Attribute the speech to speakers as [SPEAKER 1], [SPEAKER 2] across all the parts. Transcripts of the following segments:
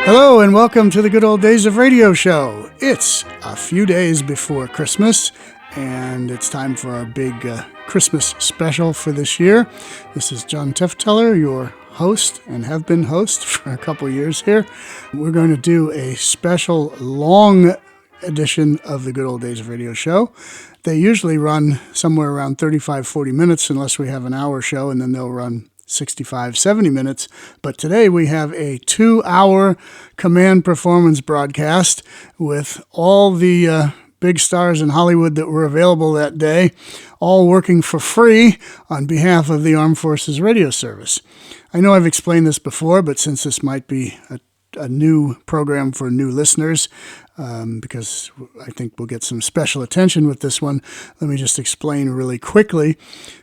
[SPEAKER 1] Hello and welcome to the Good Old Days of Radio show. It's a few days before Christmas and it's time for our big Christmas special for this year. This is John Tefteller, your host and have been host for a couple years here. We're going to do a special long edition of the Good Old Days of Radio show. They usually run somewhere around 35-40 minutes unless we have an hour show, and then they'll run 65-70 minutes, but today we have a 2-hour command performance broadcast with all the big stars in Hollywood that were available that day, all working for free on behalf of the Armed Forces Radio Service. I know I've explained this before, but since this might be a new program for new listeners, because I think we'll get some special attention with this one, let me just explain really quickly.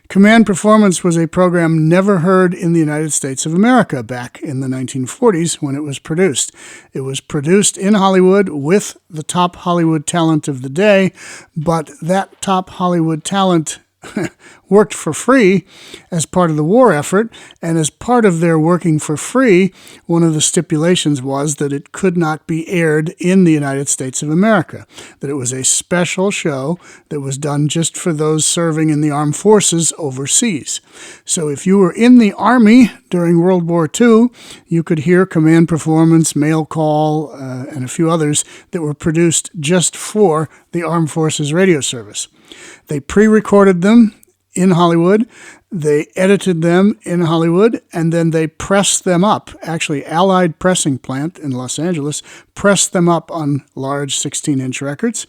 [SPEAKER 1] Command Performance was a program never heard in the United States of America back in the 1940s when it was produced. It was produced in Hollywood with the top Hollywood talent of the day, but that top Hollywood talent worked for free as part of the war effort, and as part of their working for free, one of the stipulations was that it could not be aired in the United States of America, that it was a special show that was done just for those serving in the armed forces overseas. So if you were in the Army during World War II, you could hear Command Performance, Mail Call, and a few others that were produced just for the Armed Forces Radio Service. They pre-recorded them in Hollywood, they edited them in Hollywood, and then they pressed them up. Actually, Allied Pressing Plant in Los Angeles pressed them up on large 16-inch records,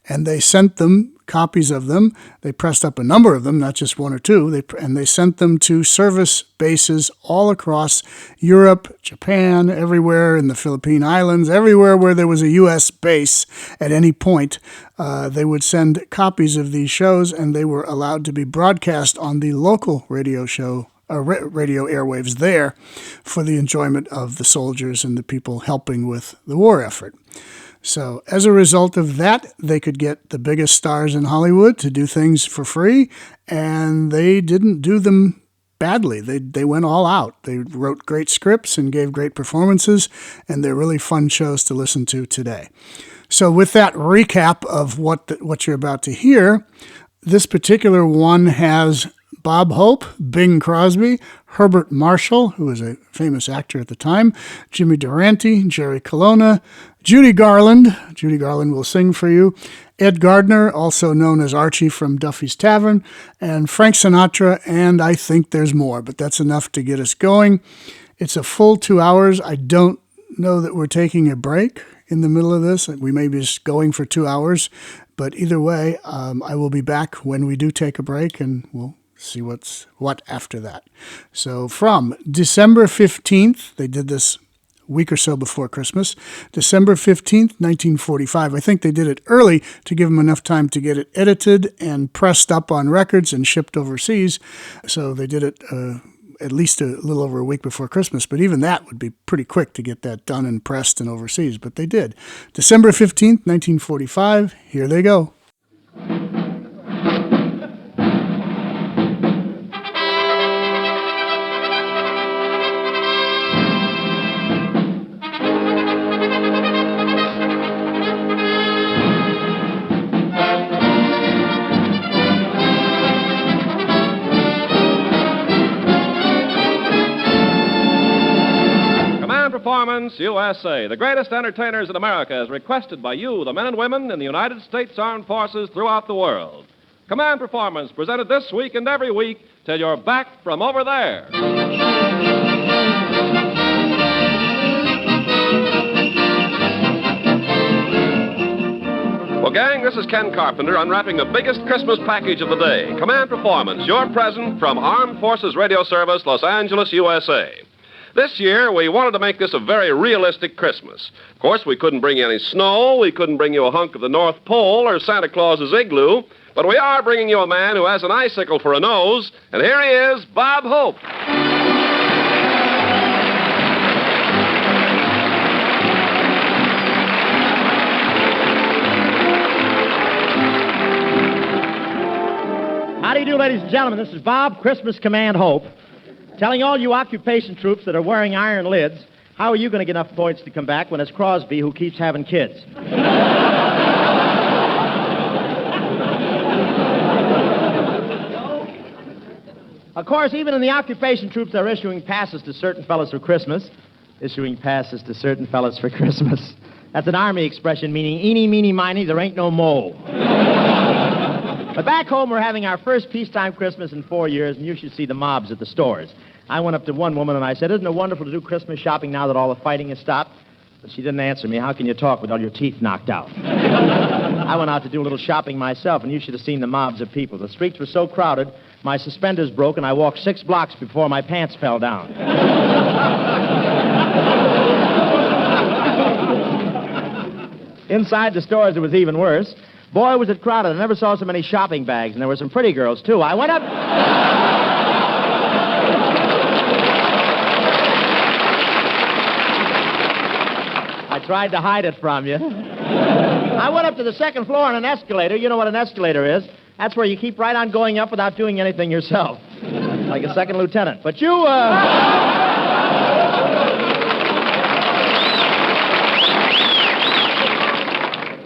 [SPEAKER 1] and they sent them copies of them. They pressed up a number of them, not just one or two, and they sent them to service bases all across Europe, Japan, everywhere in the Philippine Islands, everywhere where there was a U.S. base at any point. They would send copies of these shows, and they were allowed to be broadcast on the local radio show, radio airwaves there for the enjoyment of the soldiers and the people helping with the war effort. So as a result of that, they could get the biggest stars in Hollywood to do things for free, and they didn't do them badly. They went all out. They wrote great scripts and gave great performances, and they're really fun shows to listen to today. So with that recap of what you're about to hear, this particular one has Bob Hope, Bing Crosby, Herbert Marshall, who was a famous actor at the time, Jimmy Durante, Jerry Colonna, Judy Garland. Judy Garland will sing for you. Ed Gardner, also known as Archie from Duffy's Tavern, and Frank Sinatra, and I think there's more, but that's enough to get us going. It's a full 2 hours. I don't know that we're taking a break in the middle of this. We may be just going for 2 hours, but either way, I will be back when we do take a break, and we'll see what after that. So from December 15th, they did this a week or so before Christmas, December 15th, 1945. I think they did it early to give them enough time to get it edited and pressed up on records and shipped overseas. So they did it at least a little over a week before Christmas, but even that would be pretty quick to get that done and pressed and overseas, but they did. December 15th, 1945, here they go.
[SPEAKER 2] Performance USA, the greatest entertainers in America, is requested by you, the men and women in the United States Armed Forces throughout the world. Command Performance, presented this week and every week till you're back from over there. Well, gang, this is Ken Carpenter unwrapping the biggest Christmas package of the day. Command Performance, your present from Armed Forces Radio Service, Los Angeles, USA. This year, we wanted to make this a very realistic Christmas. Of course, we couldn't bring you any snow, we couldn't bring you a hunk of the North Pole or Santa Claus's igloo, but we are bringing you a man who has an icicle for a nose, and here he is, Bob Hope.
[SPEAKER 3] How do you do, ladies and gentlemen? This is Bob, Christmas Command Hope, telling all you occupation troops that are wearing iron lids How are you going to get enough points to come back when it's Crosby who keeps having kids? Of course, even in the occupation troops, they're issuing passes to certain fellas for Christmas. Issuing passes to certain fellas for Christmas. That's an Army expression meaning eeny, meeny, miny, there ain't no mole. But back home, we're having our first peacetime Christmas in 4 years, and you should see the mobs at the stores. I went up to one woman and I said, "Isn't it wonderful to do Christmas shopping now that all the fighting has stopped?" But she didn't answer me. How can you talk with all your teeth knocked out? I went out to do a little shopping myself, and you should have seen the mobs of people. The streets were so crowded, my suspenders broke, and I walked 6 blocks before my pants fell down. Inside the stores, it was even worse. Boy, was it crowded. I never saw so many shopping bags, and there were some pretty girls, too. I went up... I tried to hide it from you. I went up to the second floor on an escalator. You know what an escalator is? That's where you keep right on going up without doing anything yourself. Like a second lieutenant. But you,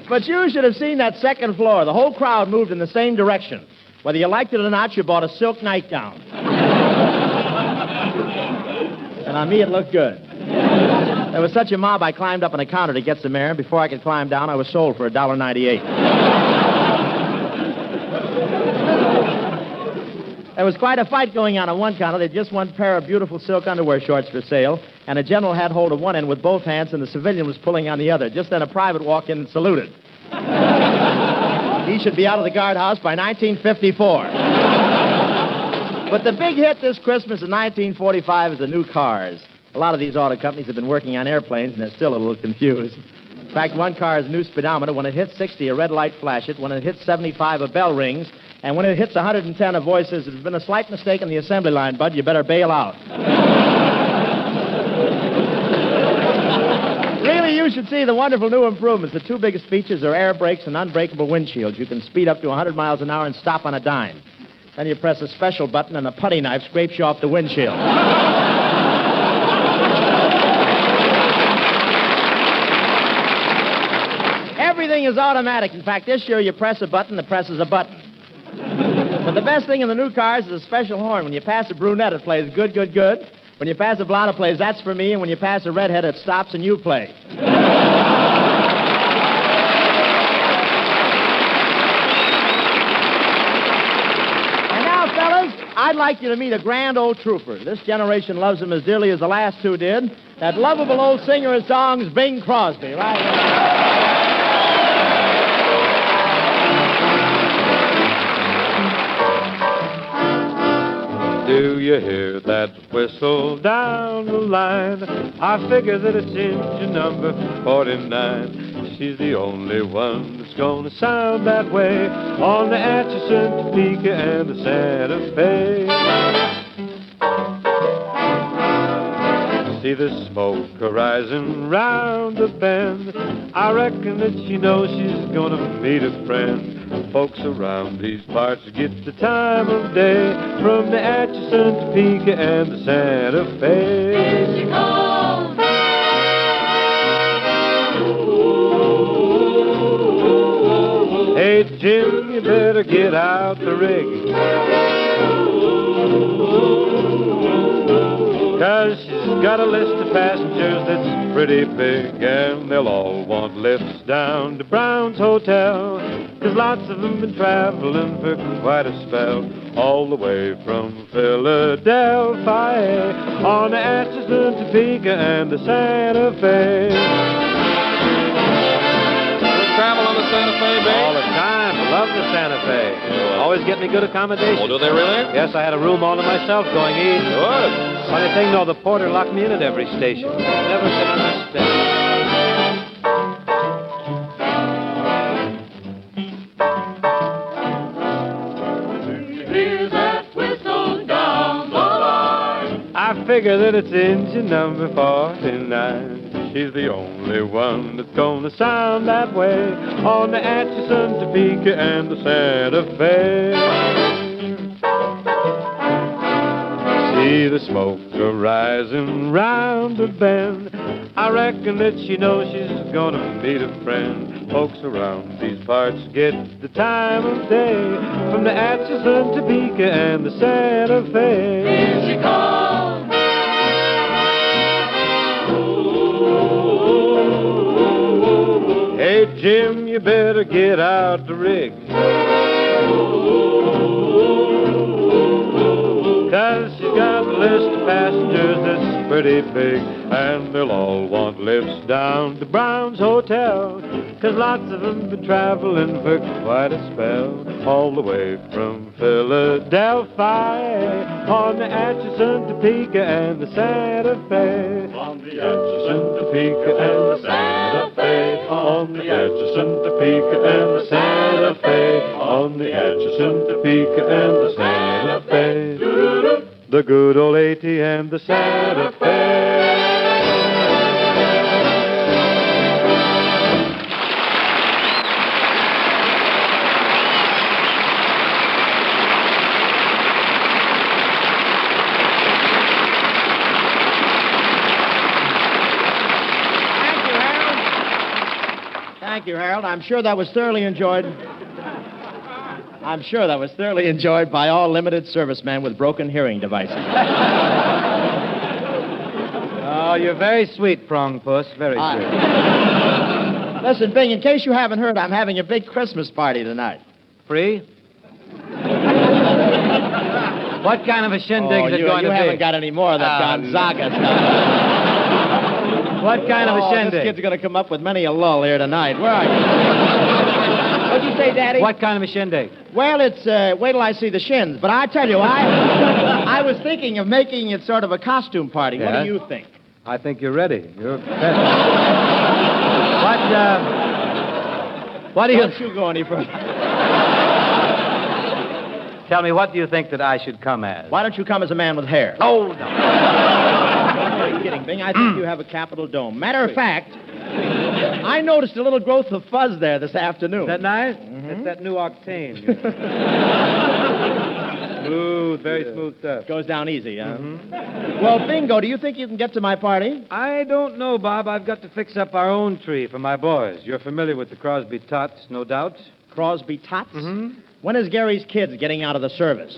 [SPEAKER 3] But you should have seen that second floor. The whole crowd moved in the same direction. Whether you liked it or not, you bought a silk nightgown. And on me, it looked good. There was such a mob, I climbed up on a counter to get some air, and before I could climb down, I was sold for $1.98. There was quite a fight going on one counter. They just one pair of beautiful silk underwear shorts for sale, and a general had hold of one end with both hands, and the civilian was pulling on the other. Just then a private walked in and saluted. He should be out of the guardhouse by 1954. But the big hit this Christmas in 1945 is the new cars. A lot of these auto companies have been working on airplanes, and they're still a little confused. In fact, one car has a new speedometer. When it hits 60, a red light flashes. When it hits 75, a bell rings. And when it hits 110, a voice says, "There's been a slight mistake in the assembly line, bud. You better bail out." Really, you should see the wonderful new improvements. The 2 biggest features are air brakes and unbreakable windshields. You can speed up to 100 miles an hour and stop on a dime. Then you press a special button, and a putty knife scrapes you off the windshield. Everything is automatic. In fact, this year you press a button that presses a button. But the best thing in the new cars is a special horn. When you pass a brunette, it plays good, good, good. When you pass a blonde, it plays that's for me. And when you pass a redhead, it stops and you play. And now, fellas, I'd like you to meet a grand old trooper. This generation loves him as dearly as the last 2 did. That lovable old singer of songs, Bing Crosby, right?
[SPEAKER 4] Do you hear that whistle down the line? I figure that it's engine number 49. She's the only one that's gonna sound that way on the Atchison, Topeka, and the Santa Fe. See the smoke rising round the bend. I reckon that she knows she's gonna meet a friend. Folks around these parts get the time of day from the Atchison, Topeka, and the Santa Fe.
[SPEAKER 5] Here she comes.
[SPEAKER 4] Hey, Jim, you better get out the rig. 'Cause she's got a list of passengers that's pretty big, and they'll all want lifts down to Brown's Hotel. 'Cause lots of them been traveling for quite a spell, all the way from Philadelphia on the Atchison, Topeka, and the Santa Fe.
[SPEAKER 2] Travel on the Santa Fe, Bay?
[SPEAKER 4] All the time. I love the Santa Fe. Always get me good accommodation.
[SPEAKER 2] Oh, do they really?
[SPEAKER 4] Yes, I had a room all to myself going east.
[SPEAKER 2] Good.
[SPEAKER 4] Funny thing, though, the porter locked me in at every station. Never can understand.
[SPEAKER 5] Hear that whistle down the line.
[SPEAKER 4] I figure that it's engine number 49. She's the only one that's gonna sound that way on the Atchison, Topeka, and the Santa Fe. See the smoke a-rising round the bend. I reckon that she knows she's gonna meet a friend. Folks around these parts get the time of day from the Atchison, Topeka, and the Santa Fe.
[SPEAKER 5] Here she comes.
[SPEAKER 4] Hey, Jim, you better get out the rig. 'Cause she's got a list of passengers that's pretty big, and they'll all want lifts down to Brown's Hotel. 'Cause lots of them been traveling for quite a spell, all the way from Philadelphia, on the Atchison, Topeka, and the Santa Fe.
[SPEAKER 5] On the Atchison, Topeka, and the Santa Fe.
[SPEAKER 4] On the Atchison, Topeka, and the Santa Fe. On the Atchison, Topeka, and the Santa Fe. The good old 80 and the Santa Fe.
[SPEAKER 3] Thank you, Harold. I'm sure that was thoroughly enjoyed by all limited servicemen with broken hearing devices.
[SPEAKER 6] Oh, you're very sweet, Prong Puss. Very sweet.
[SPEAKER 3] Listen, Bing, in case you haven't heard, I'm having a big Christmas party tonight.
[SPEAKER 6] Free? What kind of a shindig is it going to
[SPEAKER 3] You
[SPEAKER 6] be?
[SPEAKER 3] haven't got any more of that Gonzaga stuff.
[SPEAKER 6] What kind of a shindig?
[SPEAKER 3] This kid's going to come up with many a lull here tonight. Where are you? What'd you say, Daddy?
[SPEAKER 6] What kind of a shindig?
[SPEAKER 3] Well, it's, wait till I see the shins. But I tell you, I was thinking of making it sort of a costume party.
[SPEAKER 6] Yeah?
[SPEAKER 3] What do you think?
[SPEAKER 6] I think you're ready. You're What do you...
[SPEAKER 3] Don't you go any further.
[SPEAKER 6] Tell me, what do you think that I should come as?
[SPEAKER 3] Why don't you come as a man with hair?
[SPEAKER 6] Oh, no.
[SPEAKER 3] You're kidding, Bing. I think you have a capital dome. Matter of fact, I noticed a little growth of fuzz there this afternoon.
[SPEAKER 6] Is that nice? Mm-hmm. It's that new octane. Smooth, very smooth stuff.
[SPEAKER 3] Goes down easy, huh?
[SPEAKER 6] Mm-hmm.
[SPEAKER 3] Well, Bingo, do you think you can get to my party?
[SPEAKER 6] I don't know, Bob. I've got to fix up our own tree for my boys. You're familiar with the Crosby Tots, no doubt.
[SPEAKER 3] Crosby Tots?
[SPEAKER 6] Mm-hmm.
[SPEAKER 3] When is Gary's kids getting out of the service?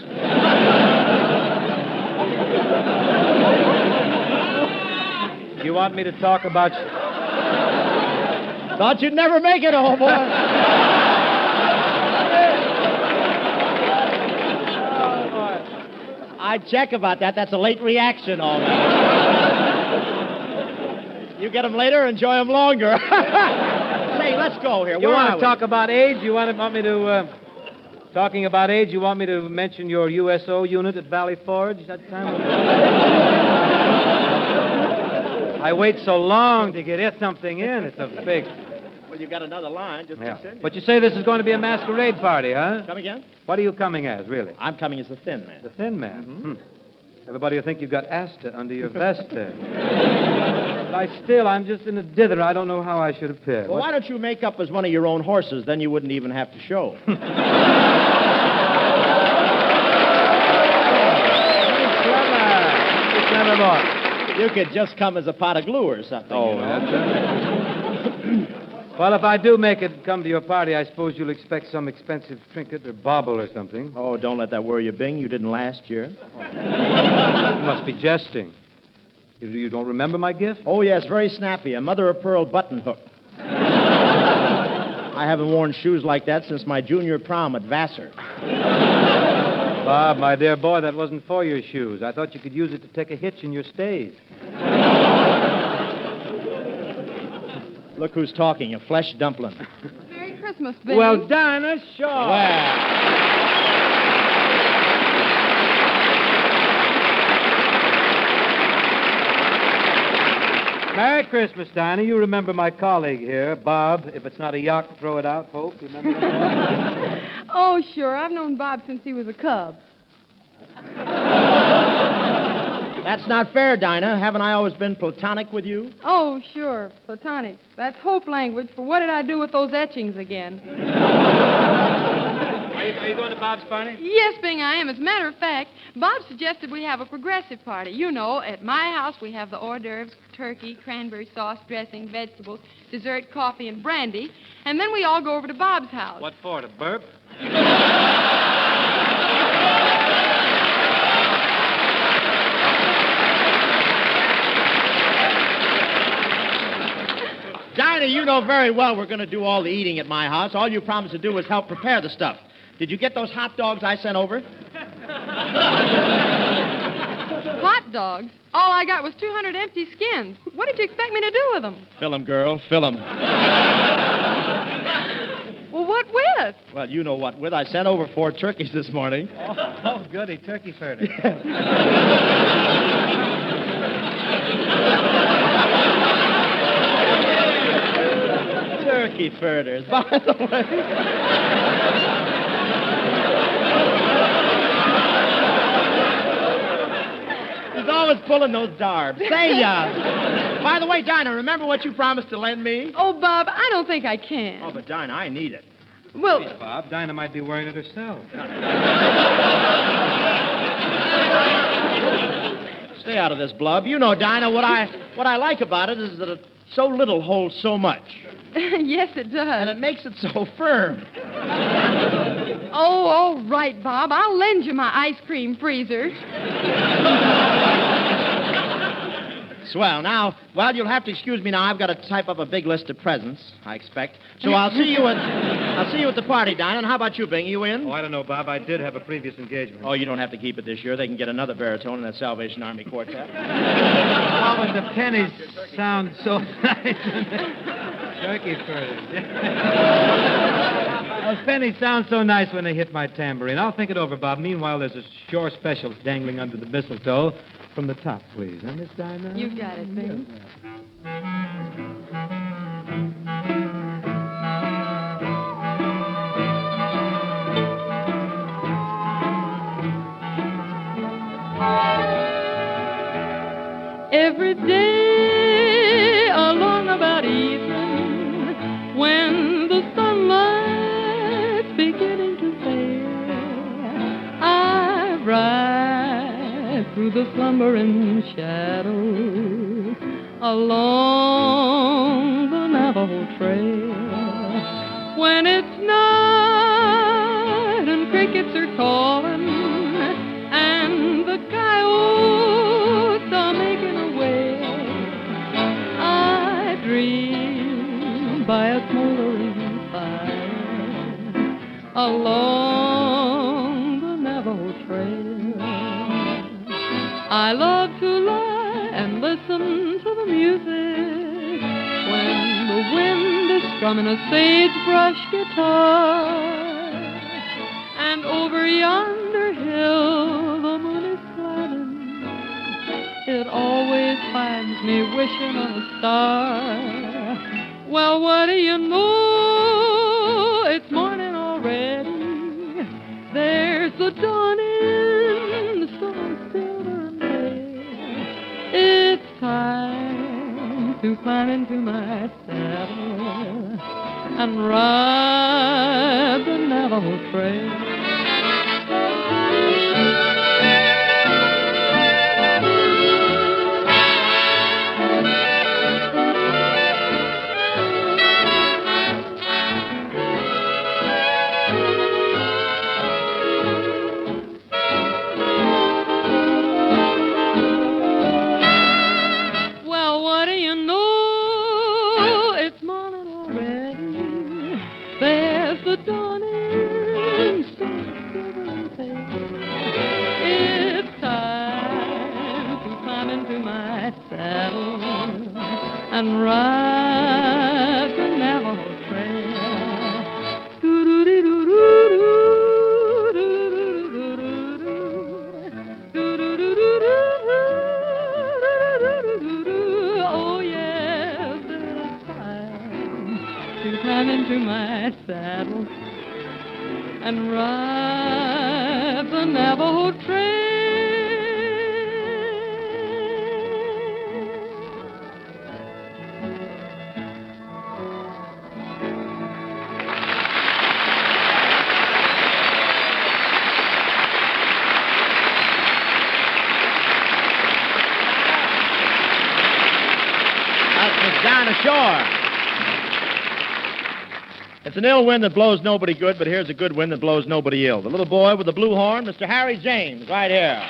[SPEAKER 6] You want me to talk about...
[SPEAKER 3] Thought you'd never make it, old boy. I'd check about that. That's a late reaction, all right. You get them later, enjoy them longer. Hey, let's go here.
[SPEAKER 6] You want to talk about age? You want me to... Talking about age, you want me to mention your USO unit at Valley Forge that time? I wait so long to get something in. It's a big...
[SPEAKER 3] Well, you got another line. Just continue.
[SPEAKER 6] But you say this is going to be a masquerade party, huh?
[SPEAKER 3] Come again?
[SPEAKER 6] What are you coming as, really?
[SPEAKER 3] I'm coming as the Thin Man.
[SPEAKER 6] The Thin Man? Mm-hmm. Everybody will think you've got Asta under your vest there. But I'm just in a dither. I don't know how I should appear.
[SPEAKER 3] Well, why don't you make up as one of your own horses? Then you wouldn't even have to show.
[SPEAKER 6] Clever boy.
[SPEAKER 3] You could just come as a pot of glue or something.
[SPEAKER 6] Oh,
[SPEAKER 3] you know?
[SPEAKER 6] that's right. Well, if I do make it come to your party, I suppose you'll expect some expensive trinket or bauble or something.
[SPEAKER 3] Oh, don't let that worry you, Bing. You didn't last year.
[SPEAKER 6] You must be jesting. You don't remember my gift?
[SPEAKER 3] Oh, yes, very snappy. A mother-of-pearl button hook. I haven't worn shoes like that since my junior prom at Vassar.
[SPEAKER 6] Bob, my dear boy, that wasn't for your shoes. I thought you could use it to take a hitch in your stays.
[SPEAKER 3] Look who's talking, a flesh dumpling.
[SPEAKER 7] Merry Christmas, Bing.
[SPEAKER 6] Well, Dinah Shore.
[SPEAKER 3] Well.
[SPEAKER 6] Merry Christmas, Dinah. You remember my colleague here, Bob. If it's not a yuck, throw it out, Hope. You remember that?
[SPEAKER 7] Oh, sure. I've known Bob since he was a cub.
[SPEAKER 3] That's not fair, Dinah. Haven't I always been platonic with you?
[SPEAKER 7] Oh, sure. Platonic. That's Hope language for what did I do with those etchings again?
[SPEAKER 3] Are
[SPEAKER 6] Are you going to Bob's party?
[SPEAKER 7] Yes, Bing, I am. As a matter of fact, Bob suggested we have a progressive party. You know, at my house we have the hors d'oeuvres, turkey, cranberry sauce, dressing, vegetables, dessert, coffee, and brandy. And then we all go over to Bob's house.
[SPEAKER 6] What for, to burp?
[SPEAKER 3] Dinah, you know very well we're going to do all the eating at my house. All you promised to do was help prepare the stuff. Did you get those hot dogs I sent over?
[SPEAKER 7] Hot dogs? All I got was 200 empty skins. What did you expect me to do with them?
[SPEAKER 3] Fill 'em, girl, fill 'em.
[SPEAKER 7] Well, what with?
[SPEAKER 3] Well, you know what with. I sent over 4 turkeys this morning.
[SPEAKER 6] Oh, goody, turkey furter.
[SPEAKER 3] Turkey furters, by the way. He's always pulling those darbs. Say, by the way, Dinah, remember what you promised to lend me?
[SPEAKER 7] Oh, Bob, I don't think I can.
[SPEAKER 3] Oh, but Dinah, I need it.
[SPEAKER 7] Well,
[SPEAKER 6] Please, Bob, Dinah might be wearing it herself.
[SPEAKER 3] Stay out of this, Blub. You know, Dinah, what I like about it is that it so little holds so much.
[SPEAKER 7] yes, it does.
[SPEAKER 3] And it makes it so firm.
[SPEAKER 7] Oh, all right, Bob. I'll lend you my ice cream freezer.
[SPEAKER 3] Swell. Now, well, you'll have to excuse me now. I've got to type up a big list of presents, I expect. So I'll see you at the party, Dinah. And how about you, Bing? You in?
[SPEAKER 6] Oh, I don't know, Bob. I did have a previous engagement.
[SPEAKER 3] Oh, you don't have to keep it this year. They can get another baritone in that Salvation Army quartet.
[SPEAKER 6] Oh, and the pennies sound so nice. Turkey furters. Those pennies sound so nice when they hit my tambourine. I'll think it over, Bob. Meanwhile, there's a Shore special dangling under the mistletoe. From the top, please. Huh, Miss Dinah?
[SPEAKER 7] You got it, Bing. Every day along about evening, when the sunlight's beginning to fade, I ride through the slumbering shadows along the Navajo Trail. When it's night and crickets are calling and the coyotes are making a wail, I dream by a smoldering fire along the Navajo Trail. I love to lie and listen to the music when the wind is strumming a sagebrush guitar, and over yonder hill the moon is climbing. It always finds me wishing on a star. Well, what do you know? It's morning already. There's the dawn in the sun silver and gray. It's time to climb into my saddle and ride the Navajo Trail. And ride the Navajo Trail. Oh, yes, it's time to climb into my saddle and ride the Navajo Trail.
[SPEAKER 3] Dinah Shore. It's an ill wind that blows nobody good, but here's a good wind that blows nobody ill. The little boy with the blue horn, Mr. Harry James, right here.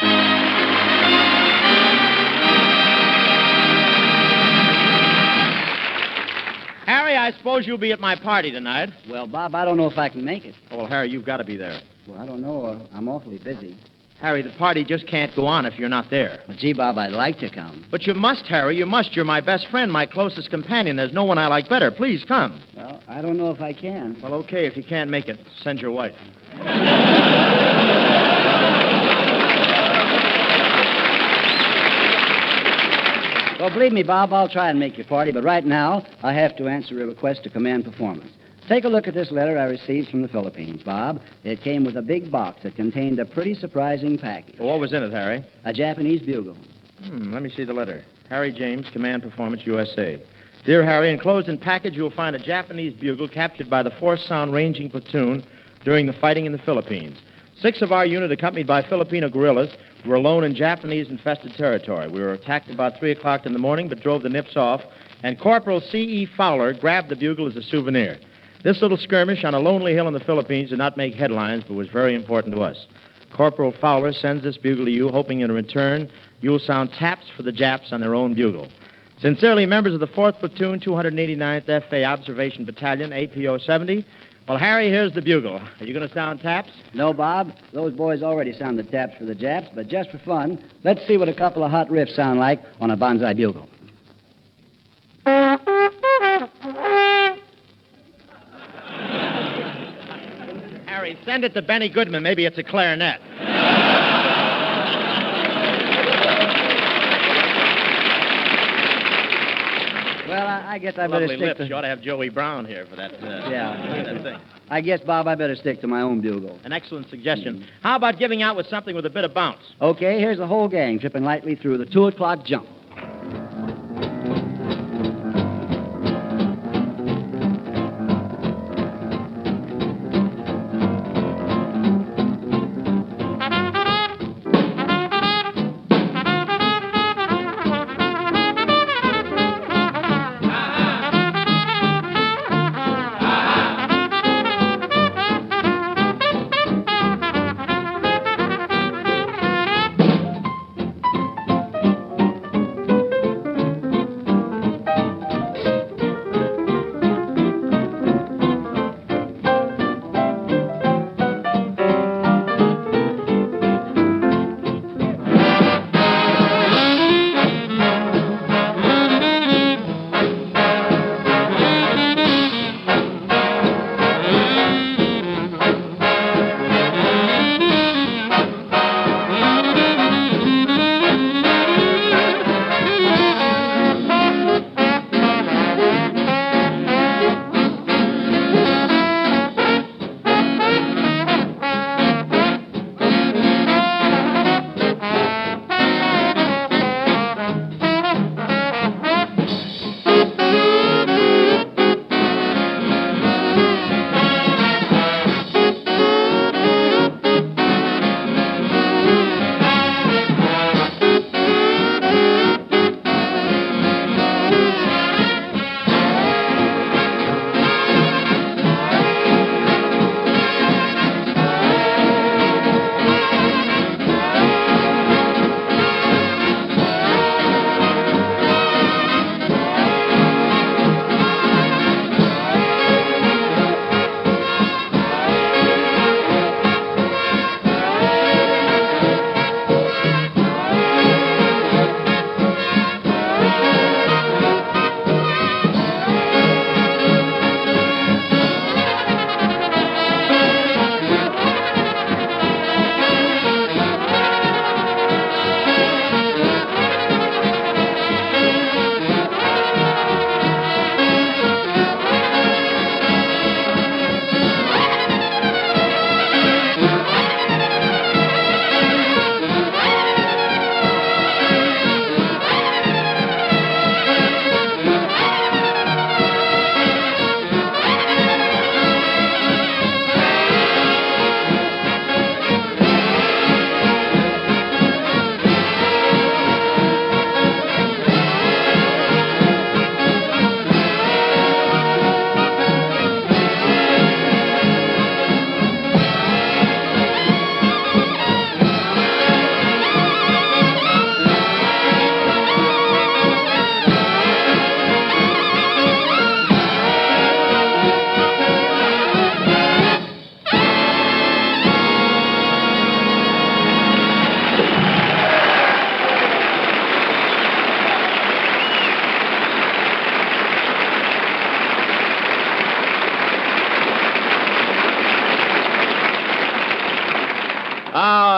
[SPEAKER 3] Harry, I suppose you'll be at my party tonight.
[SPEAKER 8] Well, Bob, I don't know if I can make it.
[SPEAKER 3] Oh, well, Harry, you've got to be there.
[SPEAKER 8] Well, I don't know. I'm awfully busy.
[SPEAKER 3] Harry, the party just can't go on if you're not there.
[SPEAKER 8] Well, gee, Bob, I'd like to come.
[SPEAKER 3] But you must, Harry. You must. You're my best friend, my closest companion. There's no one I like better. Please come.
[SPEAKER 8] Well, I don't know if I can.
[SPEAKER 3] Well, okay. If you can't make it, send your wife.
[SPEAKER 8] Well, believe me, Bob, I'll try and make your party, but right now I have to answer a request to command performance. Take a look at this letter I received from the Philippines, Bob. It came with a big box that contained a pretty surprising package.
[SPEAKER 3] Well, what was in it, Harry?
[SPEAKER 8] A Japanese bugle.
[SPEAKER 3] Let me see the letter. Harry James, Command Performance, USA. Dear Harry, enclosed in package, you will find a Japanese bugle captured by the 4th Sound Ranging Platoon during the fighting in the Philippines. 6 of our unit, accompanied by Filipino guerrillas, were alone in Japanese-infested territory. We were attacked about 3 o'clock in the morning, but drove the nips off, and Corporal C.E. Fowler grabbed the bugle as a souvenir. This little skirmish on a lonely hill in the Philippines did not make headlines, but was very important to us. Corporal Fowler sends this bugle to you, hoping in return you'll sound taps for the Japs on their own bugle. Sincerely, members of the 4th Platoon, 289th F.A. Observation Battalion, APO 70. Well, Harry, here's the bugle. Are you going to sound taps?
[SPEAKER 8] No, Bob. Those boys already sounded taps for the Japs, but just for fun, let's see what a couple of hot riffs sound like on a bonsai bugle.
[SPEAKER 3] Harry, send it to Benny Goodman. Maybe it's a clarinet.
[SPEAKER 8] Well, I guess I better
[SPEAKER 3] Lovely
[SPEAKER 8] stick
[SPEAKER 3] lips.
[SPEAKER 8] to...
[SPEAKER 3] You ought to have Joey Brown here for that, that thing.
[SPEAKER 8] I guess, Bob, I better stick to my own bugle.
[SPEAKER 3] An excellent suggestion. How about giving out with something with a bit of bounce?
[SPEAKER 8] Okay, here's the whole gang tripping lightly through the 2 o'clock jump.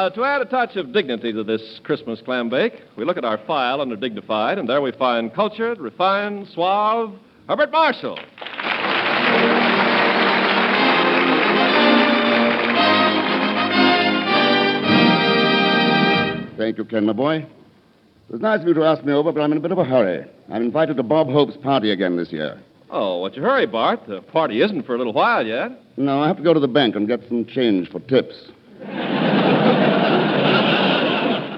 [SPEAKER 2] To add a touch of dignity to this Christmas clam bake, we look at our file under dignified, and there we find cultured, refined, suave Herbert Marshall.
[SPEAKER 9] Thank you, Ken, my boy. It was nice of you to ask me over, but I'm in a bit of a hurry. I'm invited to Bob Hope's party again this year.
[SPEAKER 2] Oh, what's your hurry, Bart? The party isn't for a little while yet.
[SPEAKER 9] No, I have to go to the bank and get some change for tips.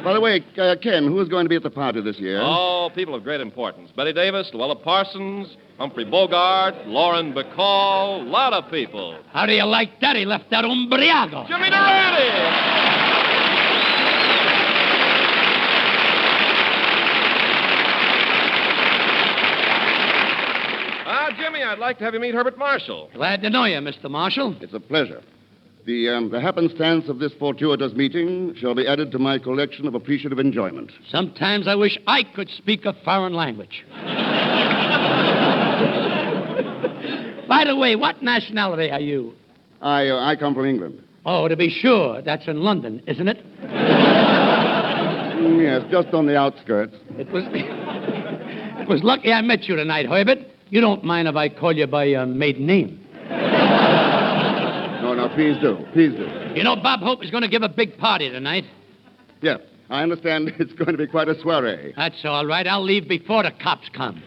[SPEAKER 9] By the way, Ken, who is going to be at the party this year?
[SPEAKER 2] Oh, people of great importance. Betty Davis, Luella Parsons, Humphrey Bogart, Lauren Bacall, a lot of people.
[SPEAKER 10] How do you like that? He left that umbriago.
[SPEAKER 2] Jimmy Durante! Jimmy, I'd like to have you meet Herbert Marshall.
[SPEAKER 10] Glad to know you, Mr. Marshall.
[SPEAKER 9] It's a pleasure. The happenstance of this fortuitous meeting shall be added to my collection of appreciative enjoyment.
[SPEAKER 10] Sometimes I wish I could speak a foreign language. By the way, what nationality are you?
[SPEAKER 9] I come from England.
[SPEAKER 10] Oh, to be sure. That's in London, isn't it?
[SPEAKER 9] Yes, just on the outskirts.
[SPEAKER 10] It was lucky I met you tonight, Herbert. You don't mind if I call you by your maiden name?
[SPEAKER 9] No, please do. Please do.
[SPEAKER 10] You know, Bob Hope is going to give a big party tonight.
[SPEAKER 9] Yes, I understand it's going to be quite a soiree.
[SPEAKER 10] That's all right. I'll leave before the cops come.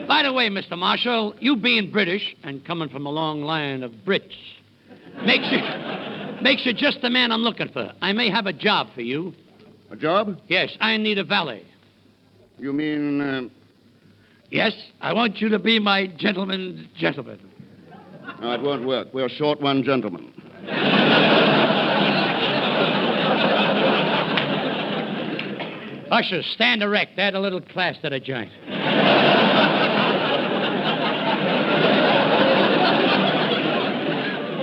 [SPEAKER 10] By the way, Mr. Marshall, you being British and coming from a long line of Brits makes you just the man I'm looking for. I may have a job for you.
[SPEAKER 9] A job?
[SPEAKER 10] Yes, I need a valet.
[SPEAKER 9] You mean...
[SPEAKER 10] Yes, I want you to be my gentleman's gentleman.
[SPEAKER 9] No, it won't work. We're short one gentleman.
[SPEAKER 10] Ushers, stand erect. Add a little class to the joint.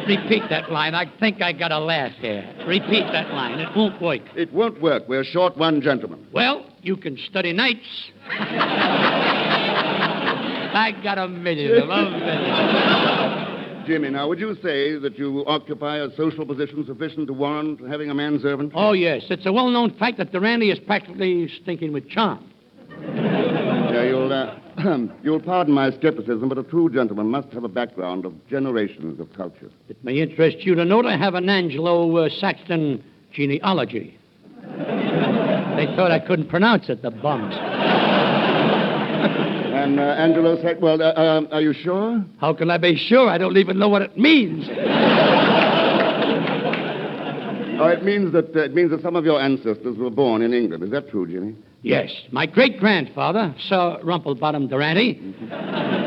[SPEAKER 10] Repeat that line. I think I got a laugh here. Repeat that line. It won't work.
[SPEAKER 9] It won't work. We're short one gentleman.
[SPEAKER 10] Well, you can study nights. I got a million of them.
[SPEAKER 9] Jimmy, now, would you say that you occupy a social position sufficient to warrant having a manservant?
[SPEAKER 10] Oh, yes. It's a well-known fact that Durante is practically stinking with charm.
[SPEAKER 9] Yeah, you'll pardon my skepticism, but a true gentleman must have a background of generations of culture.
[SPEAKER 10] It may interest you to know I have an Anglo-Saxon genealogy. They thought I couldn't pronounce it, the bums.
[SPEAKER 9] And Angelo said, well, are you sure?
[SPEAKER 10] How can I be sure? I don't even know what it means.
[SPEAKER 9] Oh, it means that some of your ancestors were born in England. Is that true, Jimmy?
[SPEAKER 10] Yes. My great-grandfather, Sir Rumplebottom Durante,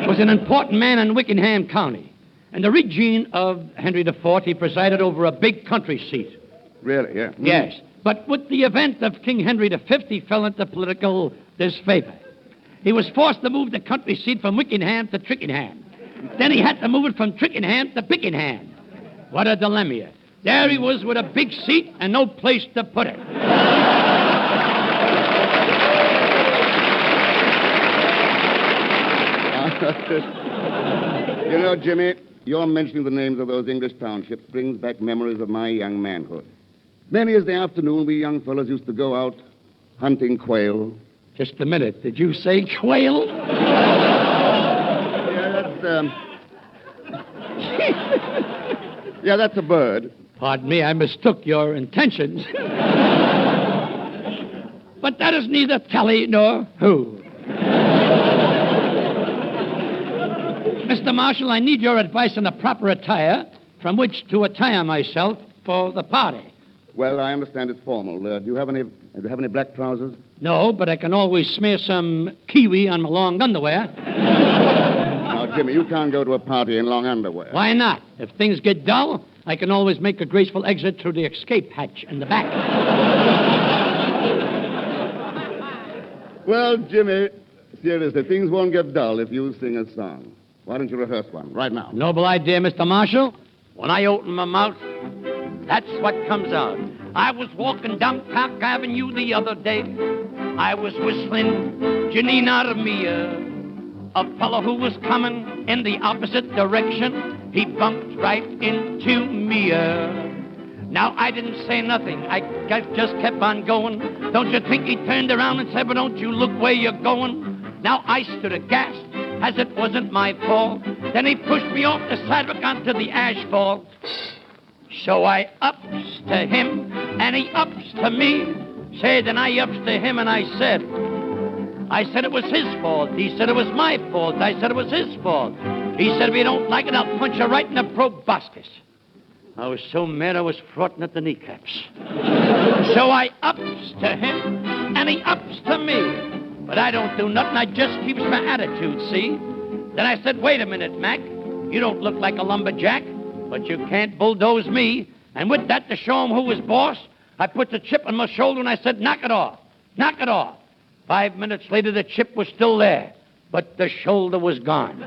[SPEAKER 10] was an important man in Wickenham County. And the regime of Henry IV, he presided over a big country seat.
[SPEAKER 9] Really, yeah. Mm.
[SPEAKER 10] Yes. But with the event of King Henry V, he fell into political disfavor. He was forced to move the country seat from Wickenham to Twickenham. Then he had to move it from Twickenham to Bickenham. What a dilemma. There he was with a big seat and no place to put it.
[SPEAKER 9] You know, Jimmy, your mentioning the names of those English townships brings back memories of my young manhood. Many is the afternoon we young fellows used to go out hunting quail.
[SPEAKER 10] Just a minute. Did you say quail?
[SPEAKER 9] Yeah, that's a bird.
[SPEAKER 10] Pardon me, I mistook your intentions. But that is neither tally nor who. Mr. Marshall, I need your advice on the proper attire from which to attire myself for the party.
[SPEAKER 9] Well, I understand it's formal. Do you have any black trousers?
[SPEAKER 10] No, but I can always smear some kiwi on my long underwear.
[SPEAKER 9] Now, Jimmy, you can't go to a party in long underwear.
[SPEAKER 10] Why not? If things get dull, I can always make a graceful exit through the escape hatch in the back.
[SPEAKER 9] Well, Jimmy, seriously, things won't get dull if you sing a song. Why don't you rehearse one right now?
[SPEAKER 10] Noble idea, Mr. Marshall. When I open my mouth, that's what comes out. I was walking down Park Avenue the other day. I was whistling Janina Mia. A fellow who was coming in the opposite direction, he bumped right into me. Now, I didn't say nothing. I just kept on going. Don't you think he turned around and said, but don't you look where you're going? Now, I stood aghast, as it wasn't my fault. Then he pushed me off the sidewalk onto the asphalt. So I ups to him, and he ups to me. Say, then I ups to him, and I said it was his fault. He said it was my fault. I said it was his fault. He said, if you don't like it, I'll punch you right in the proboscis. I was so mad I was frotting at the kneecaps. So I ups to him, and he ups to me. But I don't do nothing. I just keeps my attitude, see? Then I said, wait a minute, Mac. You don't look like a lumberjack, but you can't bulldoze me. And with that, to show him who was boss, I put the chip on my shoulder and I said, knock it off. Knock it off. 5 minutes later, the chip was still there, but the shoulder was gone.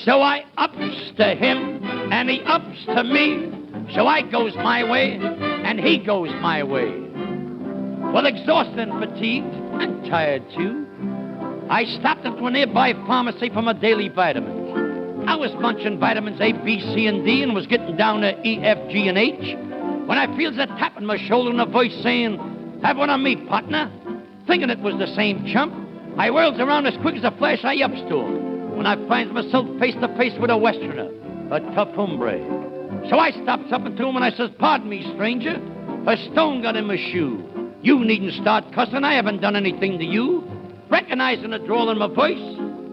[SPEAKER 10] So I ups to him, and he ups to me. So I goes my way, and he goes my way. Well, exhausted and fatigued, and tired too, I stopped at a nearby pharmacy for my daily vitamins. I was munching vitamins A, B, C, and D, and was getting down to E, F, G, and H, when I feels a tap on my shoulder and a voice saying, have one on me, partner. Thinking it was the same chump, I whirls around as quick as a flash, I ups to him. When I finds myself face to face with a Westerner, a tough hombre. So I stops up to him and I says, pardon me, stranger, a stone got in my shoe. You needn't start cussing, I haven't done anything to you. Recognizing the drawl in my voice,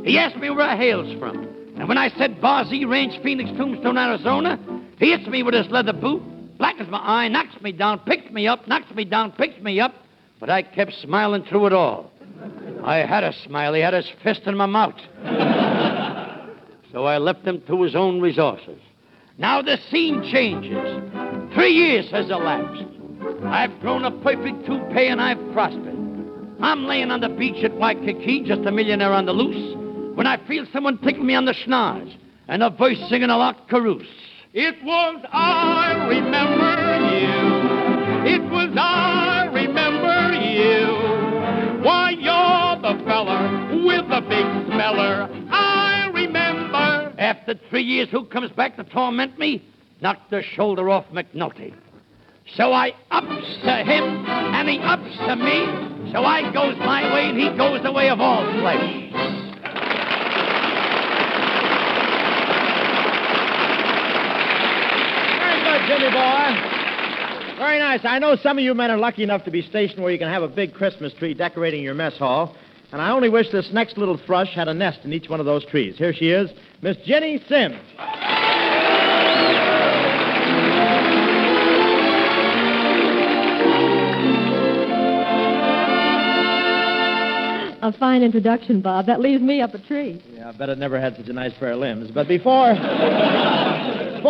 [SPEAKER 10] he asked me where I hails from. And when I said Barzee Ranch, Phoenix, Tombstone, Arizona, he hits me with his leather boot, blackens my eye, knocks me down, picks me up, knocks me down, picks me up, but I kept smiling through it all. I had a smile. He had his fist in my mouth. So I left him to his own resources. Now the scene changes. 3 years has elapsed. I've grown a perfect toupee and I've prospered. I'm laying on the beach at Waikiki, just a millionaire on the loose, when I feel someone tickle me on the schnoz and a voice singing a lot carouse.
[SPEAKER 5] It was I remember you. It was I remember you. Why, you're the feller with the big smeller. I remember.
[SPEAKER 10] After 3 years, who comes back to torment me? Knocked the shoulder off McNulty. So I ups to him, and he ups to me. So I goes my way, and he goes the way of all flesh.
[SPEAKER 3] Jimmy boy. Very nice. I know some of you men are lucky enough to be stationed where you can have a big Christmas tree decorating your mess hall. And I only wish this next little thrush had a nest in each one of those trees. Here she is, Miss Jenny Sims.
[SPEAKER 7] A fine introduction, Bob. That leaves me up a tree.
[SPEAKER 3] Yeah, I bet it never had such a nice pair of limbs. But before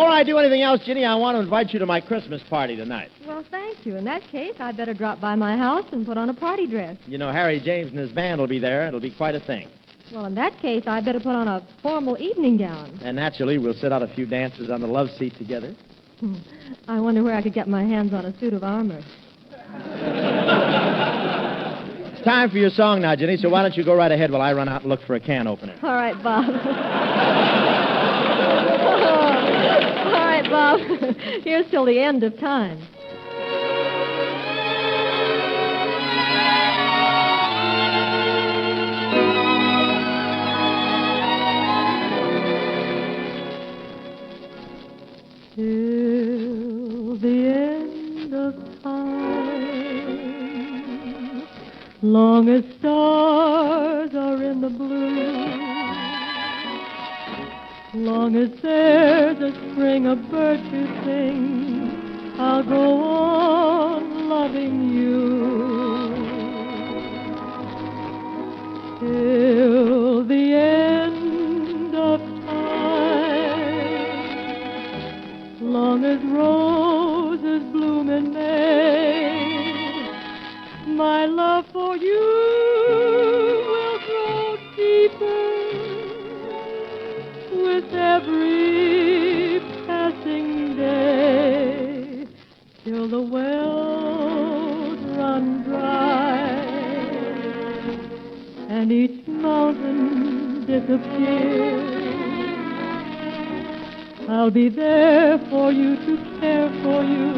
[SPEAKER 3] I do anything else, Ginny, I want to invite you to my Christmas party tonight.
[SPEAKER 7] Well, thank you. In that case, I'd better drop by my house and put on a party dress.
[SPEAKER 3] You know, Harry James and his band will be there. It'll be quite a thing.
[SPEAKER 7] Well, in that case, I'd better put on a formal evening gown.
[SPEAKER 3] And naturally, we'll sit out a few dances on the love seat together.
[SPEAKER 7] I wonder where I could get my hands on a suit of armor.
[SPEAKER 3] It's time for your song now, Ginny, so why don't you go right ahead while I run out and look for a can opener.
[SPEAKER 7] All right, Bob. All right, Bob. Here's till the end of time. Till the end of time, long as stars are in the blue, long as there's a string of birds to sing, I'll go on loving you. Till the end of time, long as roses bloom in May, my love for you will grow deeper with every passing day, till the wells run dry and each mountain disappears. I'll be there for you to care for you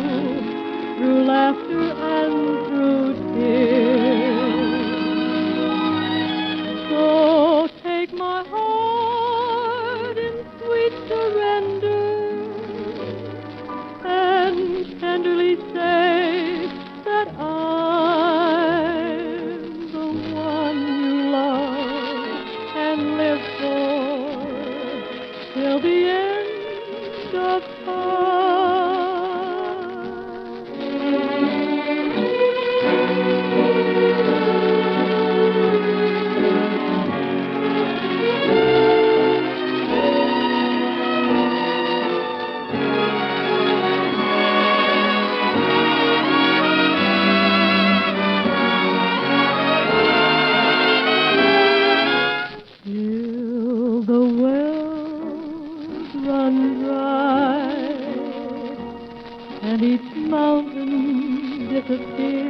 [SPEAKER 7] through laughter and through tears. So take my heart in sweet surrender and tenderly say that I'm the one you love and live for till the end of till the wells run dry and each mountain disappears.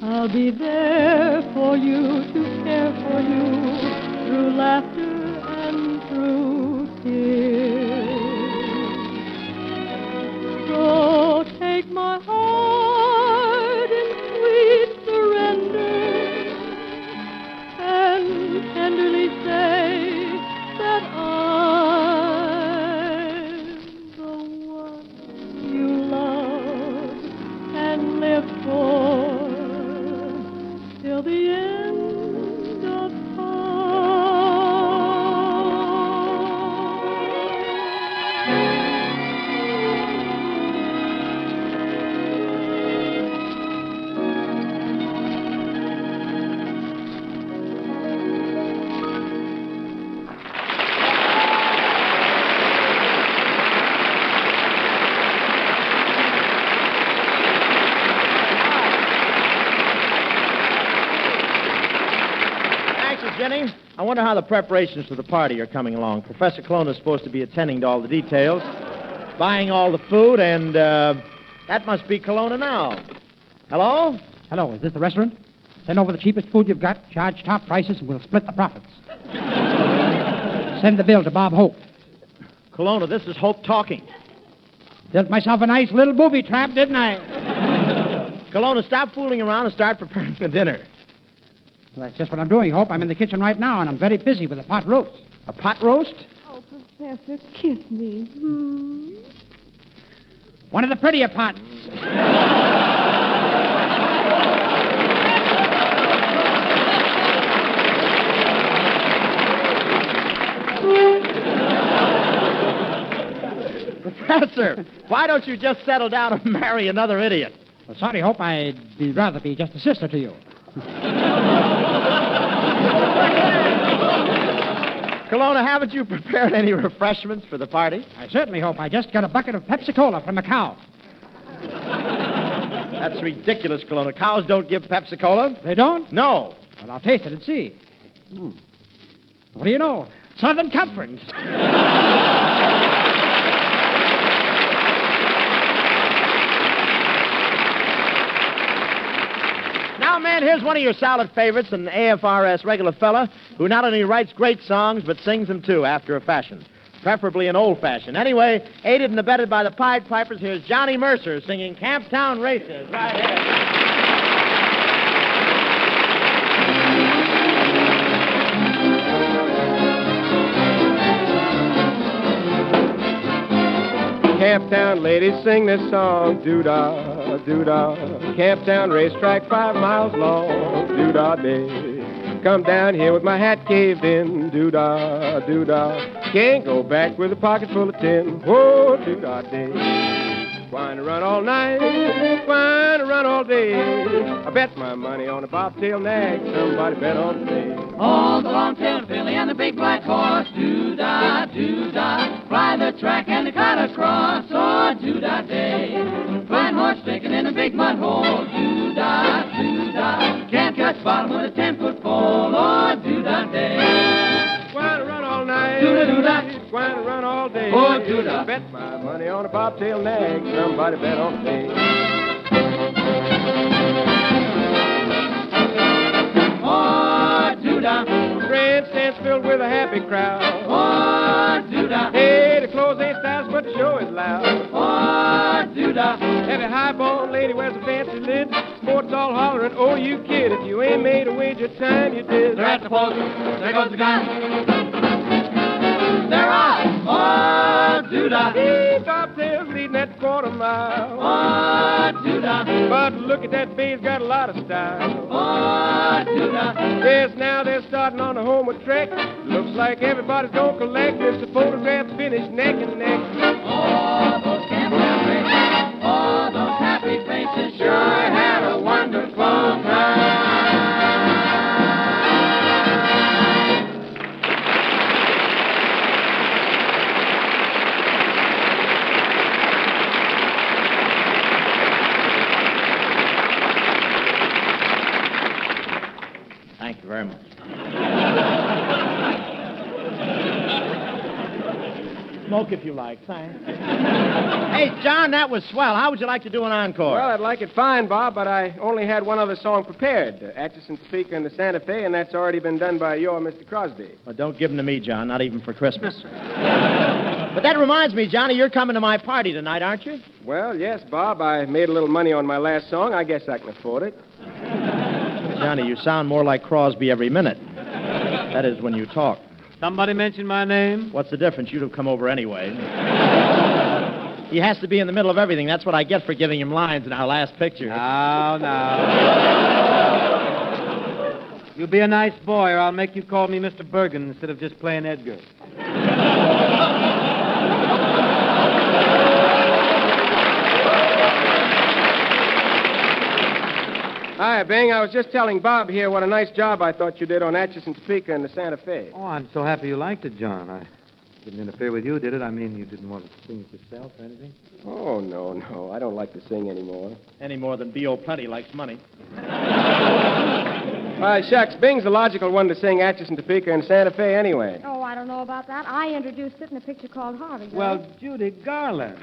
[SPEAKER 7] I'll be there for you to care for you through laughter and through tears. So take my heart in sweet surrender and tenderly say that I'm the one you love and live for till the end of
[SPEAKER 3] Jenny, I wonder how the preparations for the party are coming along. Professor Colonna is supposed to be attending to all the details, buying all the food, and that must be Colonna now. Hello?
[SPEAKER 10] Hello, is this the restaurant? Send over the cheapest food you've got, charge top prices, and we'll split the profits. Send the bill to Bob Hope.
[SPEAKER 3] Colonna, this is Hope talking.
[SPEAKER 10] Built myself a nice little booby trap, didn't I?
[SPEAKER 3] Colonna, stop fooling around and start preparing the dinner.
[SPEAKER 10] Well, that's just what I'm doing, Hope. I'm in the kitchen right now, and I'm very busy with a pot roast.
[SPEAKER 3] A pot roast?
[SPEAKER 11] Oh, Professor, kiss me.
[SPEAKER 10] One of the prettier pots.
[SPEAKER 3] Professor, why don't you just settle down and marry another idiot?
[SPEAKER 10] Well, sorry, Hope. I'd rather be just a sister to you.
[SPEAKER 3] Colonna, haven't you prepared any refreshments for the party?
[SPEAKER 10] I certainly hope. I just got a bucket of Pepsi-Cola from a cow.
[SPEAKER 3] That's ridiculous, Colonna. Cows don't give Pepsi-Cola.
[SPEAKER 10] They don't?
[SPEAKER 3] No.
[SPEAKER 10] Well, I'll taste it and see. What do you know? Southern Comfort.
[SPEAKER 3] Now, man, here's one of your salad favorites, an AFRS regular fella who not only writes great songs, but sings them, too, after a fashion. Preferably an old fashion. Anyway, aided and abetted by the Pied Pipers, here's Johnny Mercer singing Camptown Races right here.
[SPEAKER 4] Camptown ladies sing this song, doo-dah, doo-dah. Camptown racetrack 5 miles long, doo-dah day. Come down here with my hat caved in, doo-dah, doo-dah. Can't go back with a pocket full of tin, whoa, doo-dah day. Twine to run all night, twine to run all day. I bet my money on a bobtail nag, somebody bet on me.
[SPEAKER 12] Oh, the long-tailed filly and the big black horse, doo-dah, doo-dah. Fly the track and the cut across, oh, doo-dah day. Fine horse sticking in a big mud hole, doo-dah, doo-dah. Can't catch bottom with a 10-foot pole, oh, doo-dah day.
[SPEAKER 4] Twine to run all night,
[SPEAKER 12] doo-dah,
[SPEAKER 4] twine to run all day.
[SPEAKER 12] Oh, doo-dah.
[SPEAKER 4] Bet my money on a bobtail nag, somebody bet on me.
[SPEAKER 12] Oh, doo-dah.
[SPEAKER 6] grandstand's filled with a happy crowd.
[SPEAKER 12] Oh, doo-dah.
[SPEAKER 6] Hey, the clothes ain't stylish, but the show is loud.
[SPEAKER 12] Oh, doo-dah.
[SPEAKER 6] Every high-born lady wears a fancy lid. Sports all hollering, oh, you kid. If you ain't made a wager time, you did.
[SPEAKER 12] They're at the post. There goes the gun. They're off. Oh, doo-dah.
[SPEAKER 6] Bobtails leading that quarter mile.
[SPEAKER 12] Oh, doo-dah.
[SPEAKER 6] But look at that bay's got a lot of style.
[SPEAKER 12] Oh, doo-dah.
[SPEAKER 6] Yes, now they're starting on the homeward trek. Looks like everybody's gonna collect this. The photograph finished neck and neck.
[SPEAKER 12] Oh, those campfire faces. Oh, those happy faces sure had a wonderful time.
[SPEAKER 3] Thank you very much. Smoke if you like, thanks. Hey, John, that was swell. How would you like to do an encore?
[SPEAKER 6] Well, I'd like it fine, Bob, but I only had one other song prepared, Atchison, Topeka, and the Santa Fe, and that's already been done by your Mr. Crosby.
[SPEAKER 3] Well, don't give them to me, John, not even for Christmas. But that reminds me, Johnny, you're coming to my party tonight, aren't you?
[SPEAKER 6] Well, yes, Bob. I made a little money on my last song. I guess I can afford it.
[SPEAKER 3] Johnny, you sound more like Crosby every minute. That is, when you talk.
[SPEAKER 6] Somebody mentioned my name?
[SPEAKER 3] What's the difference? You'd have come over anyway. He has to be in the middle of everything. That's what I get for giving him lines in our last picture.
[SPEAKER 6] Now. You be a nice boy, or I'll make you call me Mr. Bergen instead of just plain Edgar. Hi, Bing. I was just telling Bob here what a nice job I thought you did on Atchison, Topeka, and the Santa Fe.
[SPEAKER 13] Oh, I'm so happy you liked it, John. I didn't interfere with you, did it? I mean, you didn't want to sing it yourself or anything?
[SPEAKER 6] Oh, no. I don't like to sing anymore.
[SPEAKER 3] Any more than B.O. Plenty likes money.
[SPEAKER 6] Why, shucks, Bing's the logical one to sing Atchison, Topeka, and Santa Fe anyway.
[SPEAKER 11] Oh, I don't know about that. I introduced it in a picture called Harvey.
[SPEAKER 13] Well, Judy Garland.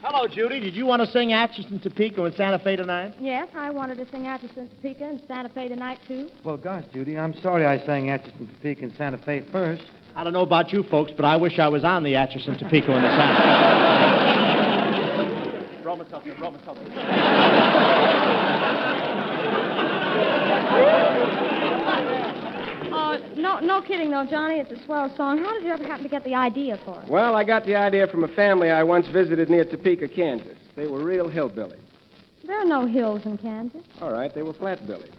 [SPEAKER 3] Hello, Judy. Did you want to sing Atchison, Topeka, and Santa Fe tonight?
[SPEAKER 11] Yes, I wanted to sing Atchison, Topeka, and Santa Fe tonight, too.
[SPEAKER 13] Well, gosh, Judy, I'm sorry I sang Atchison, Topeka, and Santa Fe first.
[SPEAKER 3] I don't know about you folks, but I wish I was on the Atchison, Topeka, and the Santa Fe. Roll myself.
[SPEAKER 11] No kidding, though, Johnny. It's a swell song. How did you ever happen to get the idea for it?
[SPEAKER 6] Well, I got the idea from a family I once visited near Topeka, Kansas. They were real hillbillies.
[SPEAKER 11] There are no hills in Kansas.
[SPEAKER 6] All right, they were flatbillies.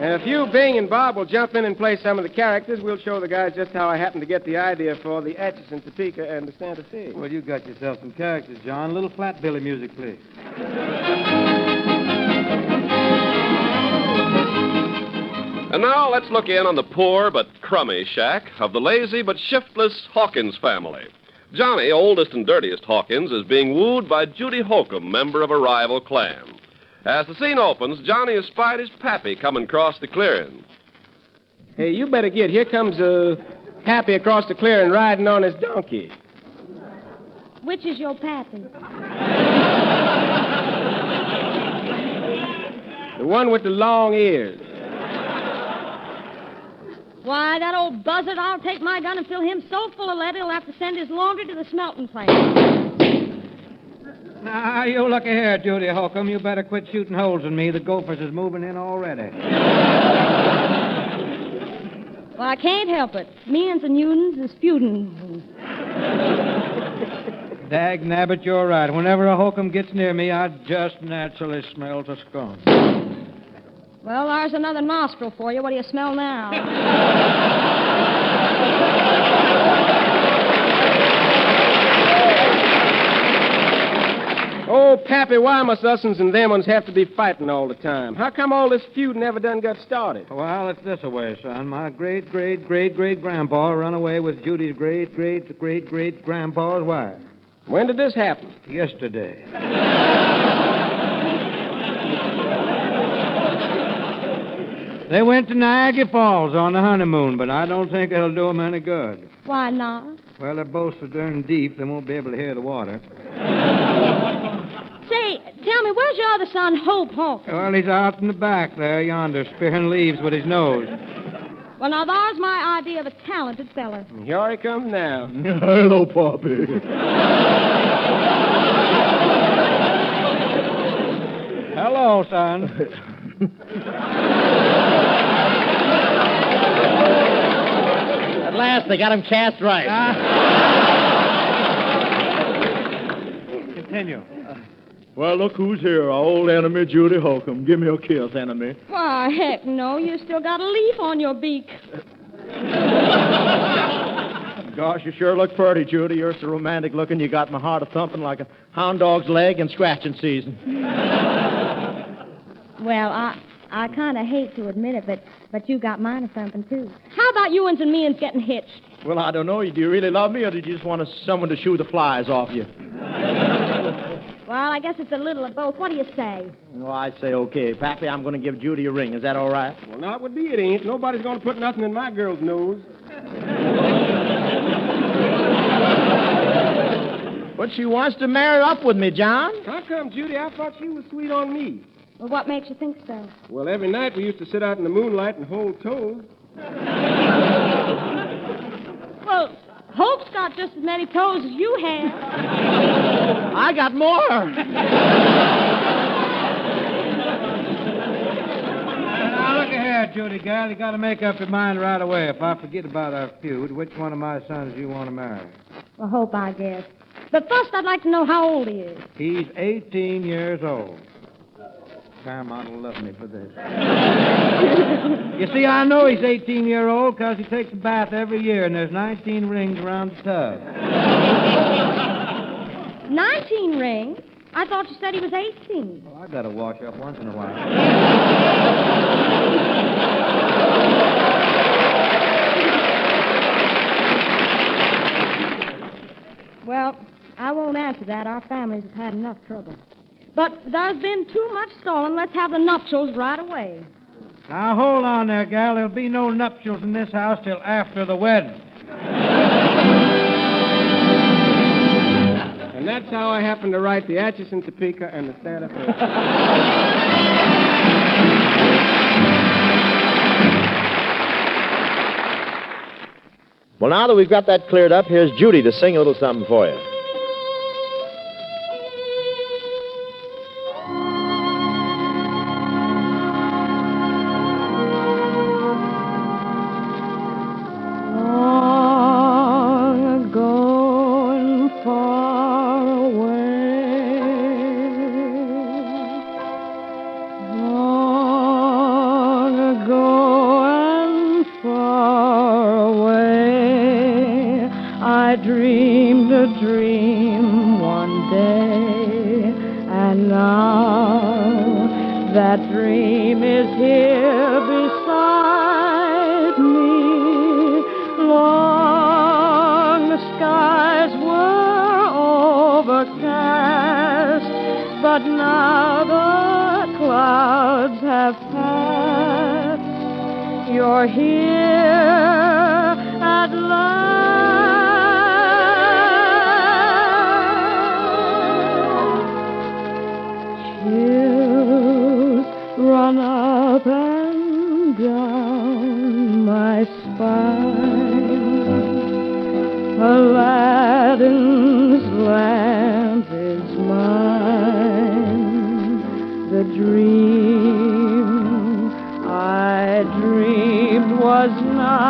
[SPEAKER 6] And if you, Bing, and Bob will jump in and play some of the characters, we'll show the guys just how I happened to get the idea for the Atchison, Topeka, and the Santa Fe.
[SPEAKER 13] Well, you got yourself some characters, John. A little flatbilly music, please.
[SPEAKER 2] And now let's look in on the poor but crummy shack of the lazy but shiftless Hawkins family. Johnny, oldest and dirtiest Hawkins, is being wooed by Judy Holcomb, member of a rival clan. As the scene opens, Johnny has spied his pappy coming across the clearing.
[SPEAKER 6] Hey, you better get. Here comes Pappy across the clearing riding on his donkey.
[SPEAKER 11] Which is your pappy?
[SPEAKER 6] The one with the long ears.
[SPEAKER 11] Why, that old buzzard, I'll take my gun and fill him so full of lead he'll have to send his laundry to the smelting plant.
[SPEAKER 13] Now, you look here, Judy Holcomb. You better quit shooting holes in me. The Gophers is moving in already.
[SPEAKER 11] Well, I can't help it. Me and the Newtons is feuding.
[SPEAKER 13] Dag nabbit, you're right. Whenever a Holcomb gets near me, I just naturally smell a skunk.
[SPEAKER 11] Well, there's another nostril for you. What do you smell now?
[SPEAKER 6] Oh, Pappy, why must us and them ones have to be fighting all the time? How come all this feud never done got started?
[SPEAKER 13] Well, it's this way, son. My great-great-great-great-grandpa run away with Judy's great-great-great-great-grandpa's wife.
[SPEAKER 6] When did this happen?
[SPEAKER 13] Yesterday.
[SPEAKER 6] They went to Niagara Falls on the honeymoon, but I don't think it'll do them any good.
[SPEAKER 11] Why not?
[SPEAKER 6] Well, they're both so darn deep, they won't be able to hear the water.
[SPEAKER 11] Say, tell me, where's your other son, Hope Hawkins?
[SPEAKER 6] Well, he's out in the back there, yonder, spearing leaves with his nose.
[SPEAKER 11] Well, now, there's my idea of a talented fella.
[SPEAKER 14] Here he comes now.
[SPEAKER 15] Hello, Poppy.
[SPEAKER 6] Hello, son.
[SPEAKER 3] At last, they got him cast right.
[SPEAKER 6] Continue.
[SPEAKER 15] Well, look who's here. Our old enemy, Judy Holcomb. Give me a kiss, enemy.
[SPEAKER 11] Why, heck no. You still got a leaf on your beak.
[SPEAKER 3] Gosh, you sure look pretty, Judy. You're so romantic looking, you got my heart a-thumping like a hound dog's leg in scratching season.
[SPEAKER 11] Well, I kind of hate to admit it, but you got mine a-thumping, too. How about you and me's getting hitched?
[SPEAKER 3] Well, I don't know. Do you really love me, or did you just want someone to shoo the flies off you?
[SPEAKER 11] Well, I guess it's a little of both. What do you say?
[SPEAKER 3] Well, I say okay. Pappy, I'm going to give Judy a ring. Is that all right?
[SPEAKER 14] Well, not would be it ain't. Nobody's going to put nothing in my girl's nose.
[SPEAKER 3] But she wants to marry up with me, John.
[SPEAKER 14] How come, Judy? I thought she was sweet on me.
[SPEAKER 11] Well, what makes you think so?
[SPEAKER 14] Well, every night we used to sit out in the moonlight and hold toes.
[SPEAKER 11] Well, Hope's got just as many toes as you have.
[SPEAKER 3] I got more.
[SPEAKER 6] Now, look here, Judy, girl. You got to make up your mind right away. If I forget about our feud, which one of my sons do you want to marry?
[SPEAKER 11] Well, Hope, I guess. But first, I'd like to know how old he is.
[SPEAKER 6] He's 18 years old. Carmine will love me for this. You see, I know he's 18-year-old because he takes a bath every year, and there's 19 rings around the tub.
[SPEAKER 11] 19 rings? I thought you said he was 18.
[SPEAKER 6] Well, I got to wash up once in a while.
[SPEAKER 11] Well, I won't answer that. Our families have had enough trouble. But there's been too much stolen. Let's have the nuptials right away.
[SPEAKER 6] Now, hold on there, gal. There'll be no nuptials in this house till after the wedding.
[SPEAKER 14] And that's how I happened to write the Atchison, Topeka, and the Santa Fe.
[SPEAKER 3] Well, now that we've got that cleared up, here's Judy to sing a little something for you.
[SPEAKER 7] Was you.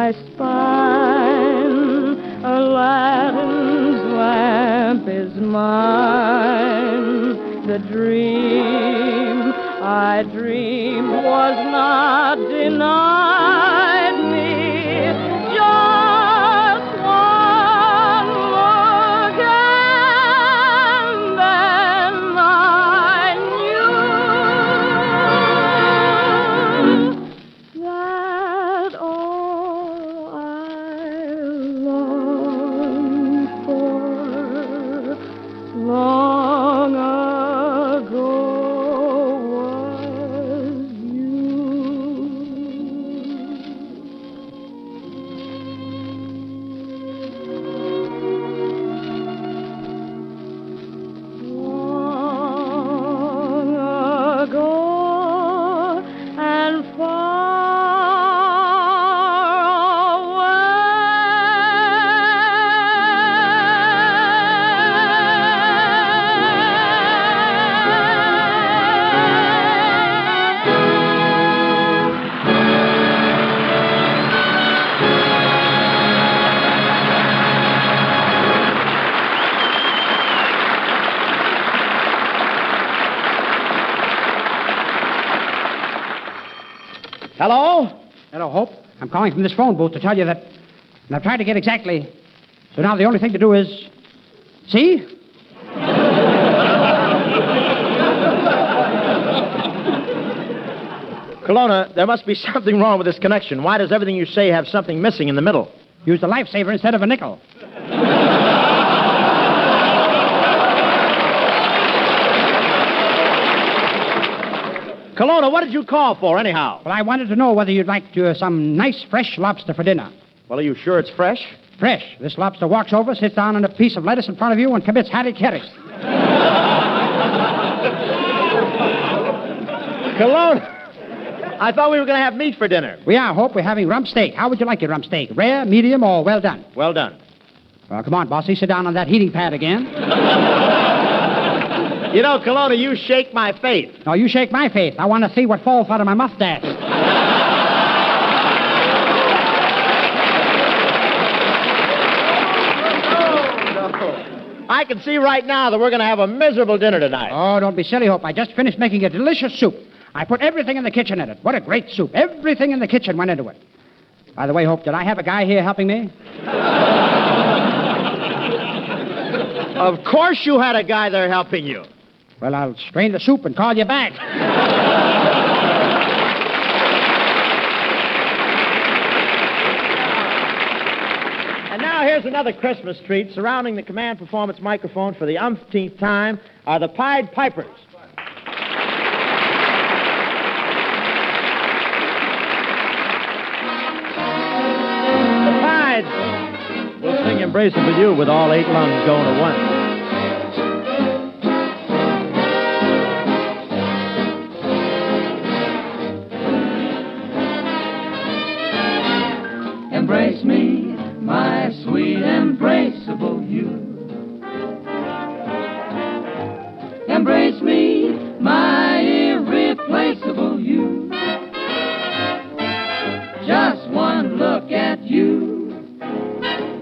[SPEAKER 11] my spine. Aladdin's lamp is mine. The dream I dreamed was not denied me. Just one look and then I knew that all I longed for long ago was long ago and far
[SPEAKER 10] Hello? Hello, Hope. I'm calling from this phone booth to tell you that... And I've tried to get exactly... So now the only thing to do is... See?
[SPEAKER 3] Colonna, there must be something wrong with this connection. Why does everything you say have something missing in the middle?
[SPEAKER 10] Use the lifesaver instead of a nickel.
[SPEAKER 3] Colonna, what did you call for, anyhow?
[SPEAKER 10] Well, I wanted to know whether you'd like some nice fresh lobster for dinner.
[SPEAKER 3] Well, are you sure it's fresh?
[SPEAKER 10] Fresh. This lobster walks over, sits down on a piece of lettuce in front of you, and commits harry-carry.
[SPEAKER 3] Colonna, I thought we were going to have meat for dinner.
[SPEAKER 10] We are, Hope. We're having rump steak. How would you like your rump steak? Rare, medium, or well done?
[SPEAKER 3] Well done.
[SPEAKER 10] Well, come on, bossy. Sit down on that heating pad again.
[SPEAKER 3] You know, Colonna, you shake my faith.
[SPEAKER 10] No, you shake my faith. I want to see what falls out of my mustache.
[SPEAKER 3] I can see right now that we're going to have a miserable dinner tonight.
[SPEAKER 10] Oh, don't be silly, Hope. I just finished making a delicious soup. I put everything in the kitchen in it. What a great soup. Everything in the kitchen went into it. By the way, Hope, did I have a guy here helping me?
[SPEAKER 3] Of course you had a guy there helping you.
[SPEAKER 10] Well, I'll strain the soup and call you back.
[SPEAKER 3] And now here's another Christmas treat. Surrounding the command performance microphone for the umpteenth time are the Pied Pipers. The Pied will sing Embracing with You with all 8 lungs going to one.
[SPEAKER 12] Embrace me, my sweet embraceable you. Embrace me, my irreplaceable you. Just one look at you,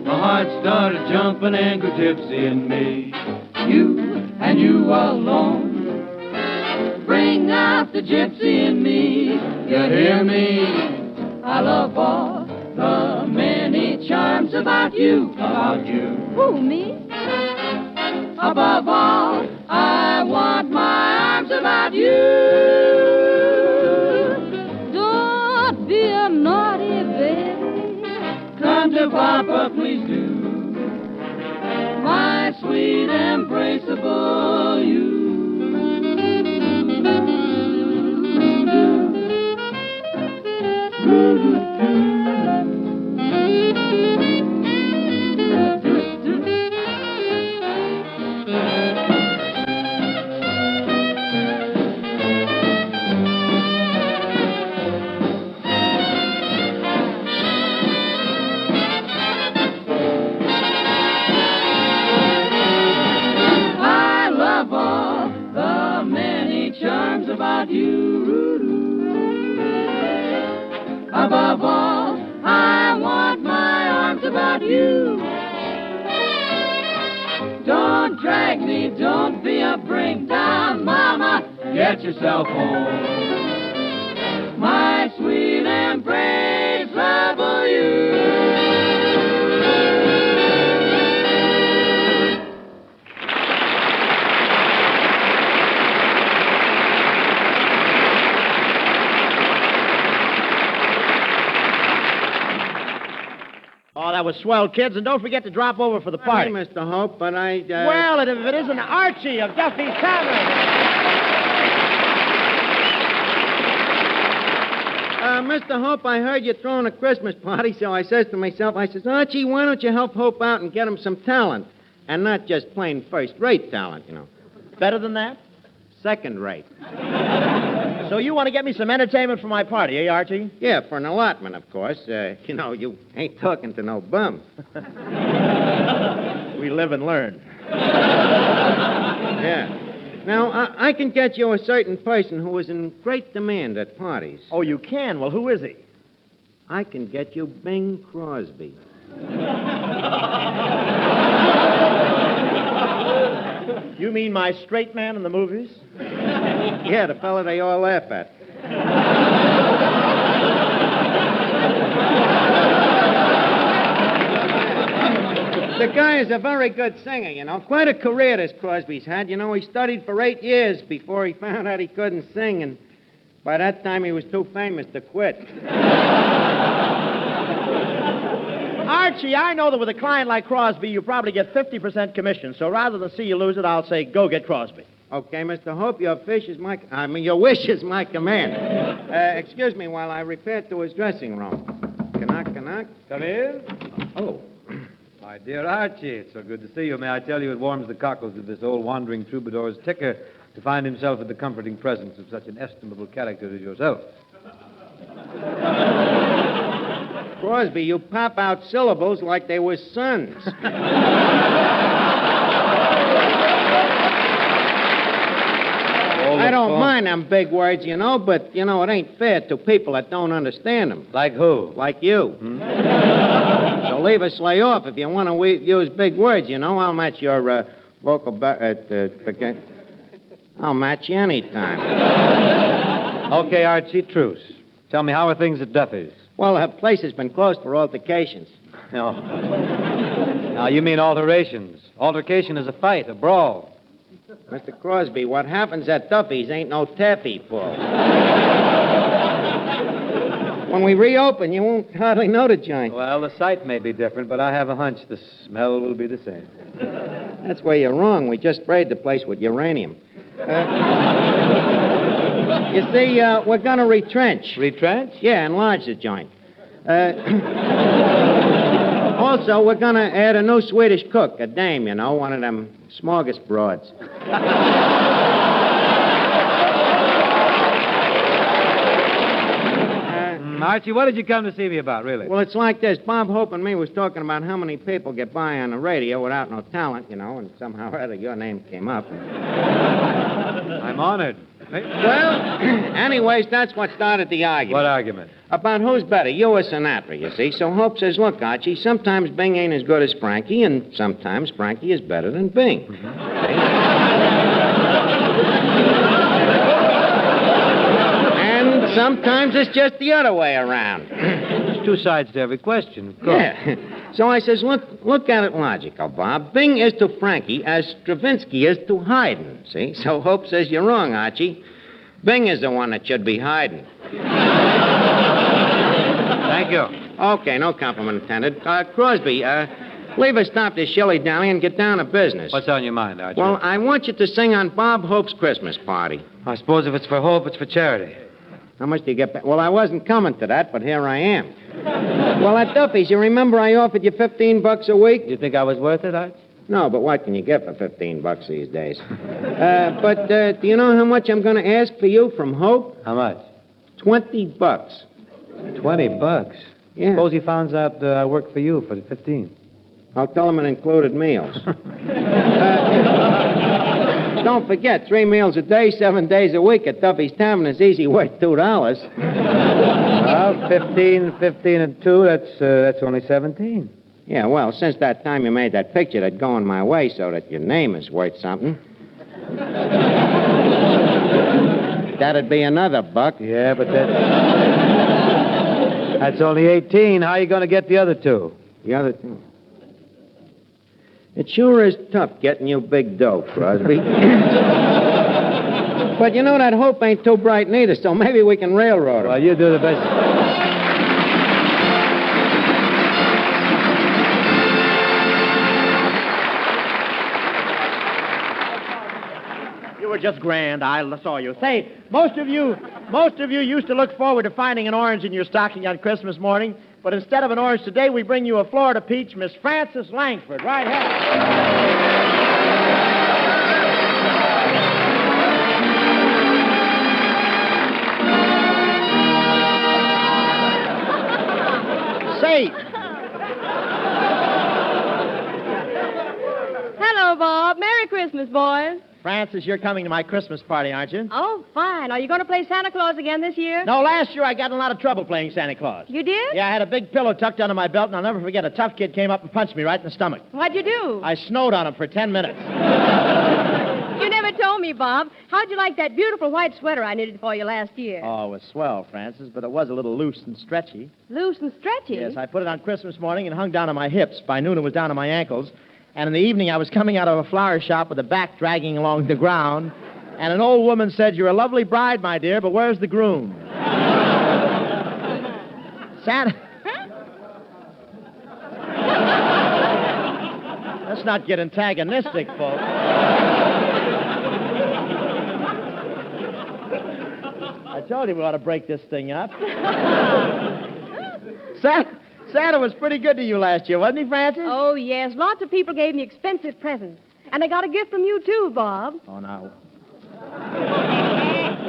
[SPEAKER 12] my heart started jumping and grew tipsy in me. You and you alone bring out the gypsy in me. You hear me? I love all the many charms about you. About you.
[SPEAKER 11] Who, me?
[SPEAKER 12] Above all, I want my arms about you.
[SPEAKER 11] Don't be a naughty baby.
[SPEAKER 12] Come to Papa, please do. My sweet embraceable you. About you. Above all, I want you. Don't drag me, don't be a bring down, Mama. Get yourself home. My sweet embrace, love of you.
[SPEAKER 3] Oh, that was swell, kids, and don't forget to drop over for the party.
[SPEAKER 14] Hey, Mr. Hope, but I...
[SPEAKER 3] Well, if it isn't Archie of Duffy's Tavern.
[SPEAKER 14] Mr. Hope, I heard you throwing a Christmas party, so I says to myself, Archie, why don't you help Hope out and get him some talent? And not just plain first-rate talent, you know.
[SPEAKER 3] Better than that?
[SPEAKER 14] Second-rate.
[SPEAKER 3] So you want to get me some entertainment for my party, eh, Archie?
[SPEAKER 14] Yeah, for an allotment, of course. You know, you ain't talking to no bum.
[SPEAKER 3] We live and learn.
[SPEAKER 14] Yeah. Now, I can get you a certain person who is in great demand at parties.
[SPEAKER 3] Oh, you can? Well, who is he?
[SPEAKER 14] I can get you Bing Crosby.
[SPEAKER 3] You mean my straight man in the movies?
[SPEAKER 14] Yeah, the fella they all laugh at. The guy is a very good singer, you know. Quite a career this Crosby's had. You know, he studied for 8 years before he found out he couldn't sing, and by that time he was too famous to quit.
[SPEAKER 3] Archie, I know that with a client like Crosby, you probably get 50% commission, so rather than see you lose it, I'll say go get Crosby.
[SPEAKER 14] Okay, Mr. Hope, your wish is my command. Excuse me while I repair to his dressing room. Knock.
[SPEAKER 13] Come in.
[SPEAKER 14] Oh.
[SPEAKER 13] My dear Archie, it's so good to see you. May I tell you it warms the cockles of this old wandering troubadour's ticker to find himself in the comforting presence of such an estimable character as yourself.
[SPEAKER 14] Crosby, you pop out syllables like they were sons. I don't mind them big words, you know, but, you know, it ain't fair to people that don't understand them.
[SPEAKER 13] Like who?
[SPEAKER 14] Like you. So leave a sleigh off if you want to use big words, you know. I'll match your vocal... I'll match you anytime.
[SPEAKER 13] Okay, Archie, truce. Tell me, how are things at Duffy's?
[SPEAKER 14] Well, the place has been closed for altercations.
[SPEAKER 13] No. Now, you mean alterations. Altercation is a fight, a brawl.
[SPEAKER 14] Mr. Crosby, what happens at Duffy's ain't no taffy pull. When we reopen, you won't hardly know the joint.
[SPEAKER 13] Well, the site may be different, but I have a hunch the smell will be the same.
[SPEAKER 14] That's where you're wrong. We just sprayed the place with uranium. You see, we're going to retrench.
[SPEAKER 13] Retrench?
[SPEAKER 14] Yeah, enlarge the joint. Also, we're going to add a new Swedish cook, a dame, you know, one of them smorgasbords.
[SPEAKER 13] Archie, what did you come to see me about, really?
[SPEAKER 14] Well, it's like this. Bob Hope and me was talking about how many people get by on the radio without no talent, you know, and somehow or other your name came up.
[SPEAKER 13] I'm honored.
[SPEAKER 14] Well, anyways, that's what started the argument.
[SPEAKER 13] What argument?
[SPEAKER 14] About who's better, you or Sinatra, you see. So Hope says, look, Archie, sometimes Bing ain't as good as Frankie, and sometimes Frankie is better than Bing. And sometimes it's just the other way around.
[SPEAKER 13] There's two sides to every question, of course.
[SPEAKER 14] Yeah. So I says, look at it logical, Bob. Bing is to Frankie as Stravinsky is to Haydn, see? So Hope says you're wrong, Archie. Bing is the one that should be Haydn.
[SPEAKER 13] Thank you.
[SPEAKER 14] Okay, no compliment intended. Crosby, leave us stop this shilly-dally and get down to business.
[SPEAKER 13] What's on your mind, Archie?
[SPEAKER 14] Well, I want you to sing on Bob Hope's Christmas party.
[SPEAKER 13] I suppose if it's for Hope, it's for charity.
[SPEAKER 14] How much do you get back? Well, I wasn't coming to that, but here I am. Well, at Duffy's, you remember I offered you $15 a week?
[SPEAKER 13] You think I was worth it, Archie?
[SPEAKER 14] No, but what can you get for $15 these days? But do you know how much I'm going to ask for you from Hope?
[SPEAKER 13] How much?
[SPEAKER 14] $20.
[SPEAKER 13] $20?
[SPEAKER 14] Yeah.
[SPEAKER 13] Suppose he finds out I work for you for the 15.
[SPEAKER 14] I'll tell him it included meals. Don't forget, 3 meals a day, 7 days a week at Duffy's Tavern is easy worth $2.
[SPEAKER 13] Well, 15 and 2, that's only 17.
[SPEAKER 14] Yeah, well, since that time you made that picture that's going my way so that your name is worth something. That'd be another buck.
[SPEAKER 13] Yeah, but that's only 18. How are you going to get the other two?
[SPEAKER 14] The other two? It sure is tough getting you big dough, Crosby. But you know, that hope ain't too bright neither, so maybe we can railroad him.
[SPEAKER 13] Well, you do the best.
[SPEAKER 3] You were just grand. I saw you. Say, most of you used to look forward to finding an orange in your stocking on Christmas morning, but instead of an orange today, we bring you a Florida peach, Miss Frances Langford. Right here. Say.
[SPEAKER 11] Hello, Bob. Merry Christmas, boys.
[SPEAKER 3] Frances, you're coming to my Christmas party, aren't you?
[SPEAKER 11] Oh, fine. Are you going to play Santa Claus again this year?
[SPEAKER 3] No, last year I got in a lot of trouble playing Santa Claus.
[SPEAKER 11] You did?
[SPEAKER 3] Yeah, I had a big pillow tucked under my belt, and I'll never forget a tough kid came up and punched me right in the stomach.
[SPEAKER 11] What'd you do?
[SPEAKER 3] I snowed on him for 10 minutes.
[SPEAKER 11] You never told me, Bob. How'd you like that beautiful white sweater I knitted for you last year?
[SPEAKER 3] Oh, it was swell, Frances, but it was a little loose and stretchy.
[SPEAKER 11] Loose and stretchy?
[SPEAKER 3] Yes, I put it on Christmas morning and hung down on my hips. By noon, it was down on my ankles. And in the evening, I was coming out of a flower shop with a back dragging along the ground. And an old woman said, "You're a lovely bride, my dear, but where's the groom?" Santa... Let's not get antagonistic, folks. I told you we ought to break this thing up. Santa was pretty good to you last year, wasn't he, Frances?
[SPEAKER 11] Oh, yes. Lots of people gave me expensive presents. And I got a gift from you, too, Bob.
[SPEAKER 3] Oh, now.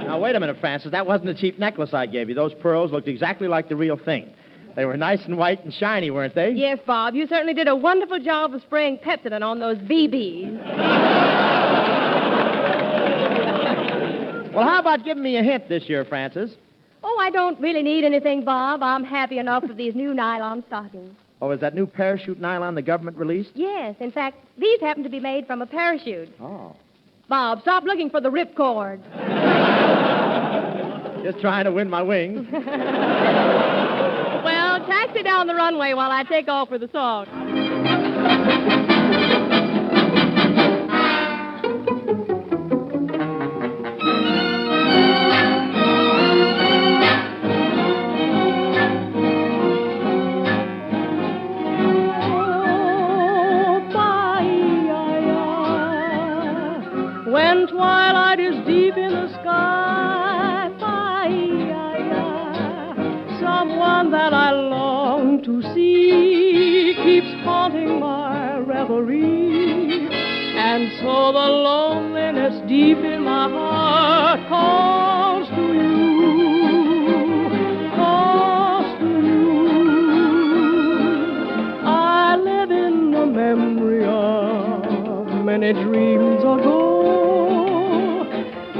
[SPEAKER 3] Now, wait a minute, Frances. That wasn't a cheap necklace I gave you. Those pearls looked exactly like the real thing. They were nice and white and shiny, weren't they?
[SPEAKER 11] Yes, Bob. You certainly did a wonderful job of spraying Pepsodent on those BBs.
[SPEAKER 3] Well, how about giving me a hint this year, Frances?
[SPEAKER 11] Oh, I don't really need anything, Bob. I'm happy enough with these new nylon stockings.
[SPEAKER 3] Oh, is that new parachute nylon the government released?
[SPEAKER 11] Yes. In fact, these happen to be made from a parachute.
[SPEAKER 3] Oh.
[SPEAKER 11] Bob, stop looking for the ripcord.
[SPEAKER 3] Just trying to win my wings.
[SPEAKER 11] Well, taxi down the runway while I take off with the song.
[SPEAKER 7] When twilight is deep in the sky, someone that I long to see keeps haunting my reverie. And so the loneliness deep in my heart calls to you, calls to you. I live in the memory of many dreams ago,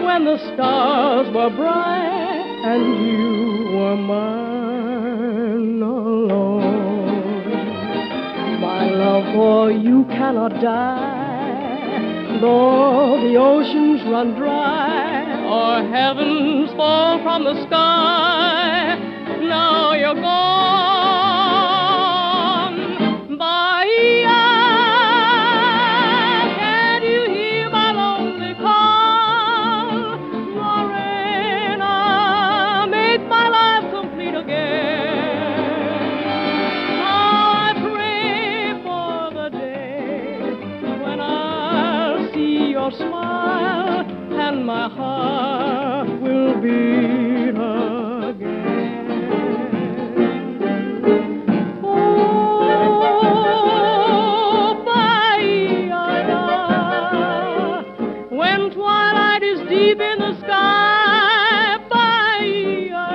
[SPEAKER 7] when the stars were bright and you were mine alone. My love for you cannot die, though the oceans run dry or heavens fall from the sky. Now you're gone, Bahia. Smile and my heart will beat again. Oh, Bahia, when twilight is deep in the sky, Bahia,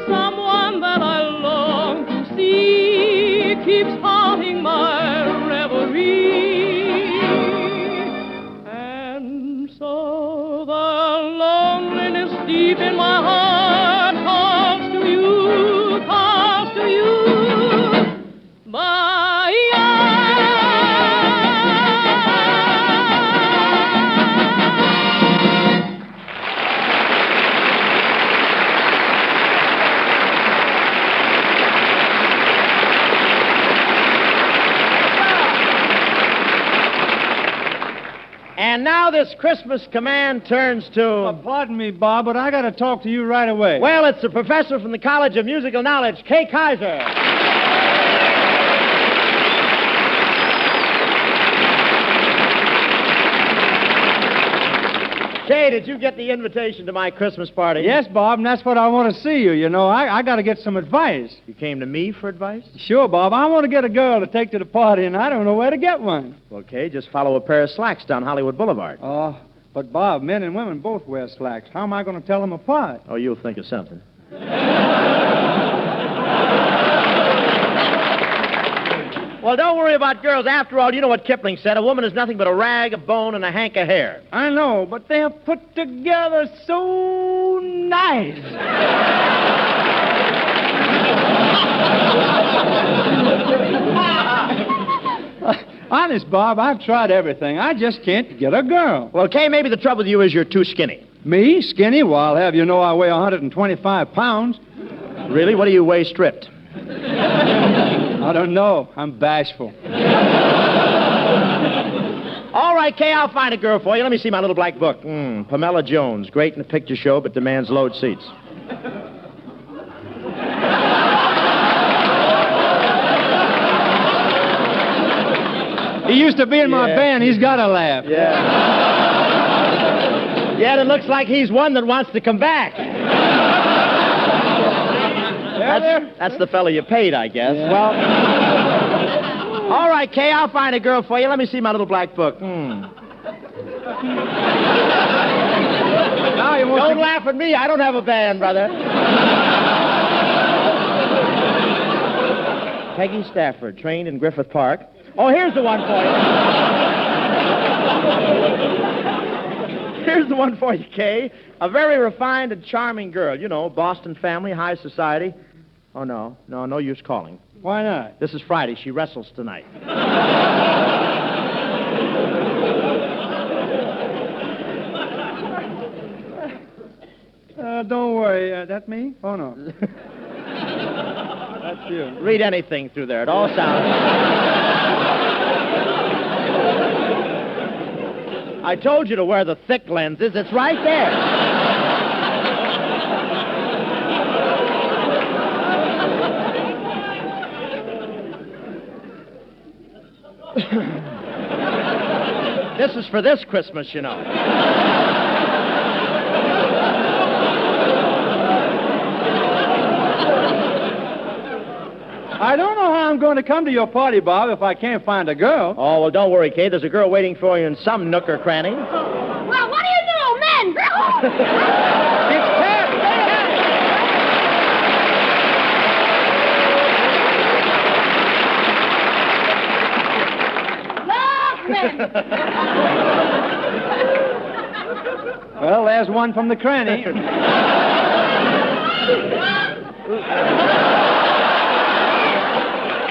[SPEAKER 7] someone that I long to see keeps haunting my reverie. Deep in my heart calls to you, calls to you. But
[SPEAKER 3] now this Christmas command turns to...
[SPEAKER 6] pardon me, Bob, but I got to talk to you right away.
[SPEAKER 3] Well, it's the professor from the College of Musical Knowledge, Kay Kyser. Kay, did you get the invitation to my Christmas party?
[SPEAKER 6] Yes, Bob, and that's what I want to see you. You know, I got to get some advice.
[SPEAKER 3] You came to me for advice?
[SPEAKER 6] Sure, Bob. I want to get a girl to take to the party, and I don't know where to get one.
[SPEAKER 3] Well, Kay, just follow a pair of slacks down Hollywood Boulevard.
[SPEAKER 6] Oh, but, Bob, men and women both wear slacks. How am I going to tell them apart?
[SPEAKER 3] Oh, you'll think of something. Well, don't worry about girls. After all, you know what Kipling said. A woman is nothing but a rag, a bone, and a hank of hair.
[SPEAKER 6] I know, but they're put together so nice. Honest, Bob, I've tried everything. I just can't get a girl.
[SPEAKER 3] Well, Kay, maybe the trouble with you is you're too skinny.
[SPEAKER 6] Me? Skinny? Well, I'll have you know I weigh 125 pounds.
[SPEAKER 3] Really? What do you weigh stripped?
[SPEAKER 6] I don't know. I'm bashful.
[SPEAKER 3] All right, Kay, I'll find a girl for you. Let me see my little black book. Pamela Jones. Great in a picture show, but demands load seats.
[SPEAKER 6] He used to be in my band. He's got to laugh.
[SPEAKER 3] Yeah. Yeah, it looks like he's one that wants to come back. That's the fella you paid, I guess. Yeah. Well, all right, Kay, I'll find a girl for you. Let me see my little black book. Don't laugh at me. I don't have a band, brother. Peggy Stafford, trained in Griffith Park. Oh, here's the one for you. Here's the one for you, Kay. A very refined and charming girl. You know, Boston family, high society. Oh, no use calling.
[SPEAKER 6] Why not?
[SPEAKER 3] This is Friday. She wrestles tonight.
[SPEAKER 6] Don't worry. That me? Oh, no. That's you.
[SPEAKER 3] Read anything through there. It all sounds... I told you to wear the thick lenses. It's right there. This is for this Christmas, you know.
[SPEAKER 6] I don't know how I'm going to come to your party, Bob, if I can't find a girl.
[SPEAKER 3] Oh, well, don't worry, Kay. There's a girl waiting for you in some nook or cranny.
[SPEAKER 11] Well, what do you do, men?
[SPEAKER 3] It's Ted!
[SPEAKER 6] Well, there's one from the cranny.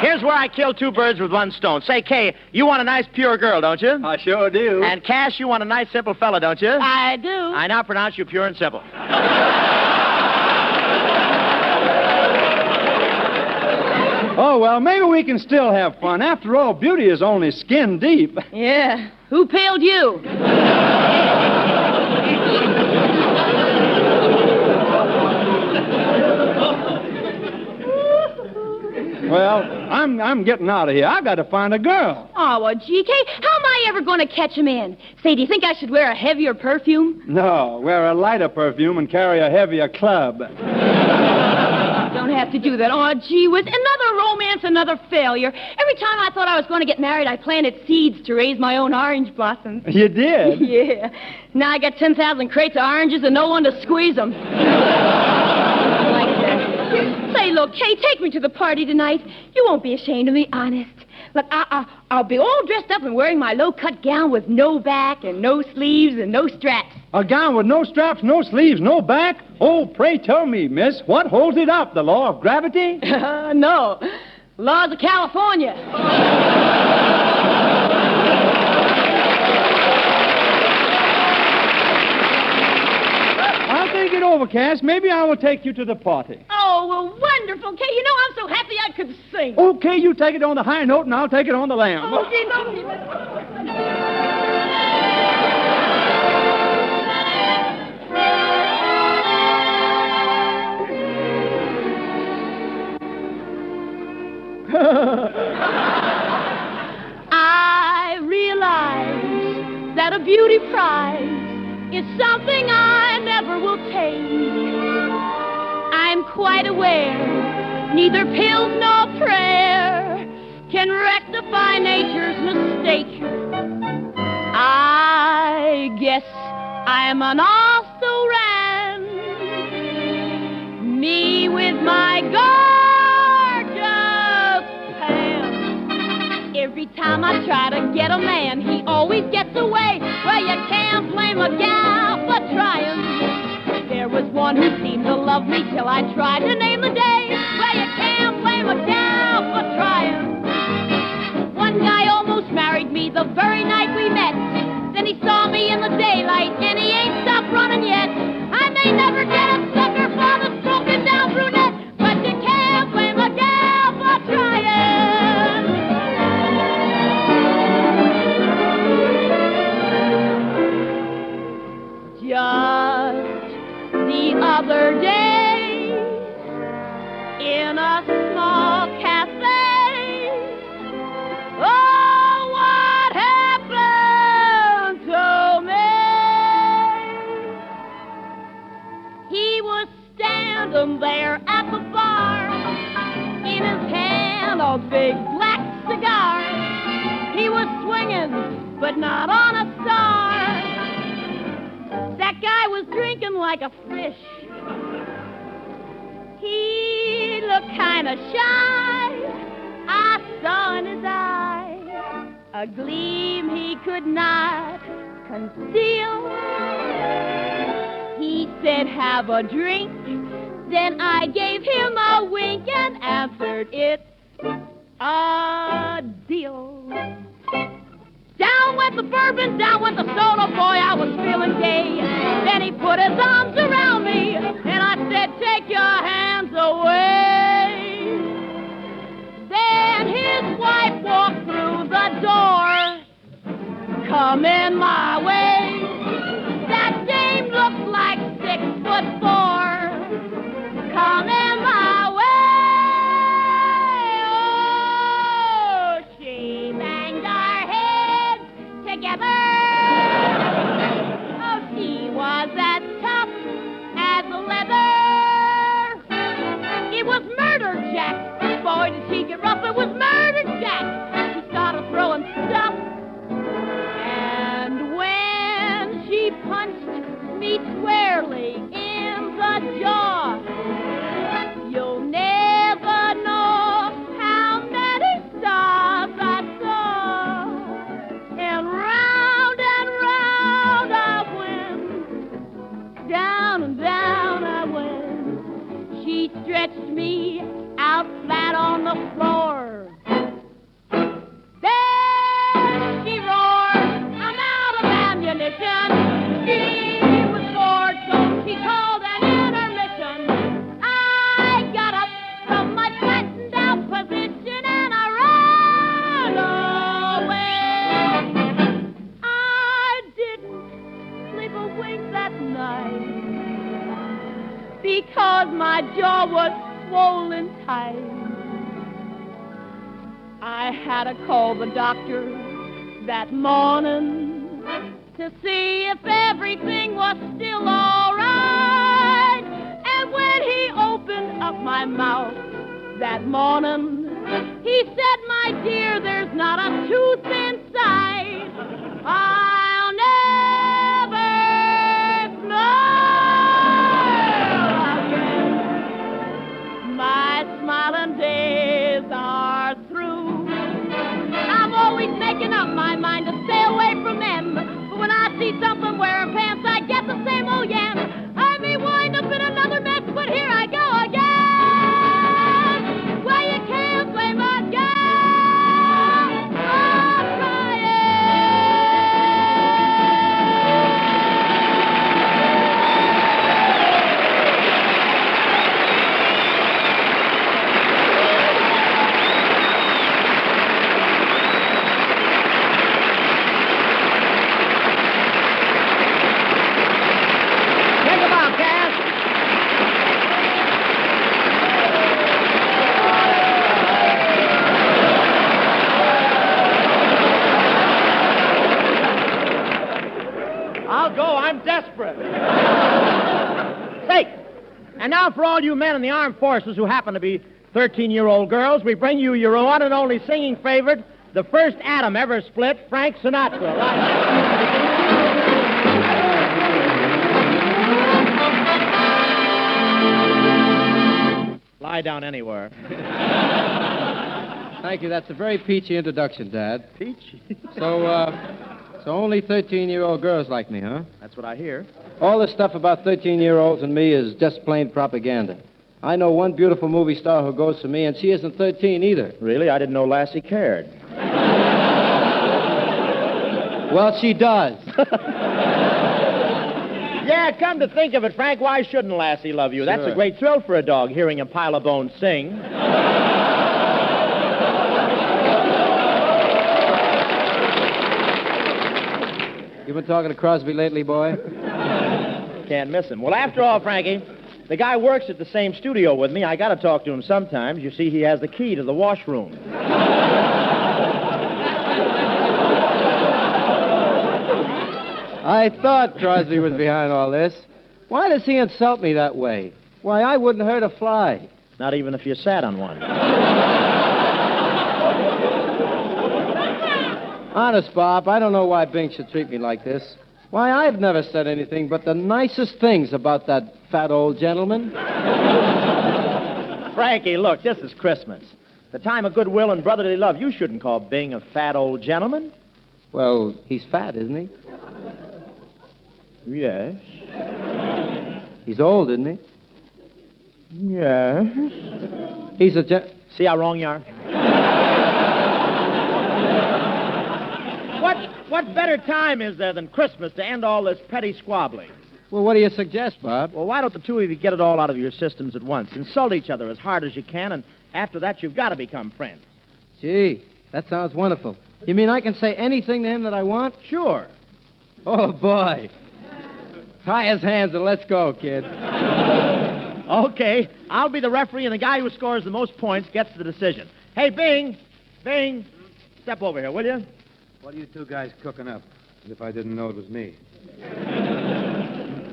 [SPEAKER 3] Here's where I kill two birds with one stone. Say, Kay, you want a nice, pure girl, don't you?
[SPEAKER 6] I sure do.
[SPEAKER 3] And Cash, you want a nice, simple fella, don't you?
[SPEAKER 11] I do.
[SPEAKER 3] I now pronounce you pure and simple.
[SPEAKER 6] Oh, well, maybe we can still have fun. After all, beauty is only skin deep.
[SPEAKER 11] Yeah. Who pailed you?
[SPEAKER 6] Well, I'm getting out of here. I got to find a girl.
[SPEAKER 11] Oh, well, GK, how am I ever going to catch him in? Say, do you think I should wear a heavier perfume?
[SPEAKER 6] No, wear a lighter perfume and carry a heavier club.
[SPEAKER 11] Don't have to do that. Oh, gee whiz, another romance, another failure. Every time I thought I was going to get married, I planted seeds to raise my own orange blossoms.
[SPEAKER 6] You did?
[SPEAKER 11] Yeah. Now I got 10,000 crates of oranges and no one to squeeze them. Like that. Say, look, Kay, take me to the party tonight. You won't be ashamed of me, honest. Look, I'll be all dressed up and wearing my low-cut gown with no back and no sleeves and no straps.
[SPEAKER 6] A gown with no straps, no sleeves, no back? Oh, pray tell me, miss, what holds it up? The law of gravity?
[SPEAKER 11] No. Laws of California.
[SPEAKER 6] I'll think it over, Cass. Maybe I will take you to the party.
[SPEAKER 11] Oh, well, wonderful, Kay. You know, I'm so happy I could sing.
[SPEAKER 6] Okay, you take it on the high note, and I'll take it on the lamb.
[SPEAKER 11] Okay, I realize that a beauty prize is something I never will take. I'm quite aware neither pills nor prayer can rectify nature's mistake. I guess I'm an also-ran, me with my gorgeous pants. Every time I try to get a man, he always gets away. Well, you can't blame a gal for trying. There was one who seemed to love me till I tried to name the day. Well, you can't blame a gal for trying. One guy almost married me the very night we met. Then he saw me in the daylight, and he ain't stopped running yet. I may never get a sucker for the broken down brunette, but you can't blame a gal for trying. Just the other day, in a small cafe, oh, what happened to me? He was standing there at the bar, in his hand a big black cigar. He was swinging, but not on a star. That guy was drinking like a fish. He looked kind of shy. I saw in his eye a gleam he could not conceal. He said, have a drink. Then I gave him a wink and answered, it's a deal. Down went the bourbon, down went the soda, boy, I was feeling gay. Then he put his arms around me, and I said, take your hands away. Then his wife walked through the door, coming my way. That dame looked like 6'4", coming my way. Oh, she banged our heads together. Oh, she was as tough as leather. It was murder, Jack. Boy, did she get rough. It was murder, Jack. She started throwing stuff. And when she punched me squarely in the jaw, you'll never know how many stars I saw. And round I went, down and down I went. She stretched me out flat on the floor. There she roared, I'm out of ammunition. She was bored, so she called an intermission. I got up from my flattened out position and I ran away. I didn't sleep a wink that night because my jaw was swollen tight. I had to call the doctor that morning to see if everything was still all right. And when he opened up my mouth that morning, he said, my dear, there's not a tooth inside. I'll never smile again. My smiling days are through. I'm always making up my mind to stay away from men. But when I see something wearing pants, I get the same old yam. I may wind up in another mess, but here I go again. Well, you can't blame a gal for trying.
[SPEAKER 3] desperate. Say, and now for all you men in the armed forces who happen to be 13-year-old girls, we bring you your one and only singing favorite, the first atom ever split, Frank Sinatra. Lie down anywhere.
[SPEAKER 16] Thank you. That's a very peachy introduction, Dad.
[SPEAKER 3] Peachy?
[SPEAKER 16] So only 13-year-old girls like me, huh?
[SPEAKER 3] That's what I hear.
[SPEAKER 16] All this stuff about 13-year-olds and me is just plain propaganda. I know one beautiful movie star who goes for me, and she isn't 13 either.
[SPEAKER 3] Really? I didn't know Lassie cared.
[SPEAKER 16] Well, she does.
[SPEAKER 3] Yeah, come to think of it, Frank, why shouldn't Lassie love you? That's
[SPEAKER 16] Sure.
[SPEAKER 3] a great thrill for a dog, hearing a pile of bones sing.
[SPEAKER 16] You been talking to Crosby lately, boy?
[SPEAKER 3] Can't miss him. Well, after all, Frankie, the guy works at the same studio with me. I got to talk to him sometimes. You see, he has the key to the washroom.
[SPEAKER 16] I thought Crosby was behind all this. Why does he insult me that way? Why, I wouldn't hurt a fly.
[SPEAKER 3] Not even if you sat on one.
[SPEAKER 16] Honest, Bob, I don't know why Bing should treat me like this. Why, I've never said anything but the nicest things about that fat old gentleman.
[SPEAKER 3] Frankie, look, this is Christmas. The time of goodwill and brotherly love. You shouldn't call Bing a fat old gentleman.
[SPEAKER 16] Well, he's fat, isn't he?
[SPEAKER 3] Yes.
[SPEAKER 16] He's old, isn't he?
[SPEAKER 3] Yes.
[SPEAKER 16] He's a
[SPEAKER 3] See how wrong you are? What better time is there than Christmas to end all this petty squabbling?
[SPEAKER 16] Well, what do you suggest, Bob?
[SPEAKER 3] Well, why don't the two of you get it all out of your systems at once? Insult each other as hard as you can, and after that, you've got to become friends.
[SPEAKER 16] Gee, that sounds wonderful. You mean I can say anything to him that I want?
[SPEAKER 3] Sure.
[SPEAKER 16] Oh, boy. Tie his hands and let's go, kid.
[SPEAKER 3] Okay, I'll be the referee, and the guy who scores the most points gets the decision. Hey, Bing, step over here, will you?
[SPEAKER 13] What are you two guys cooking up? As if I didn't know it was me.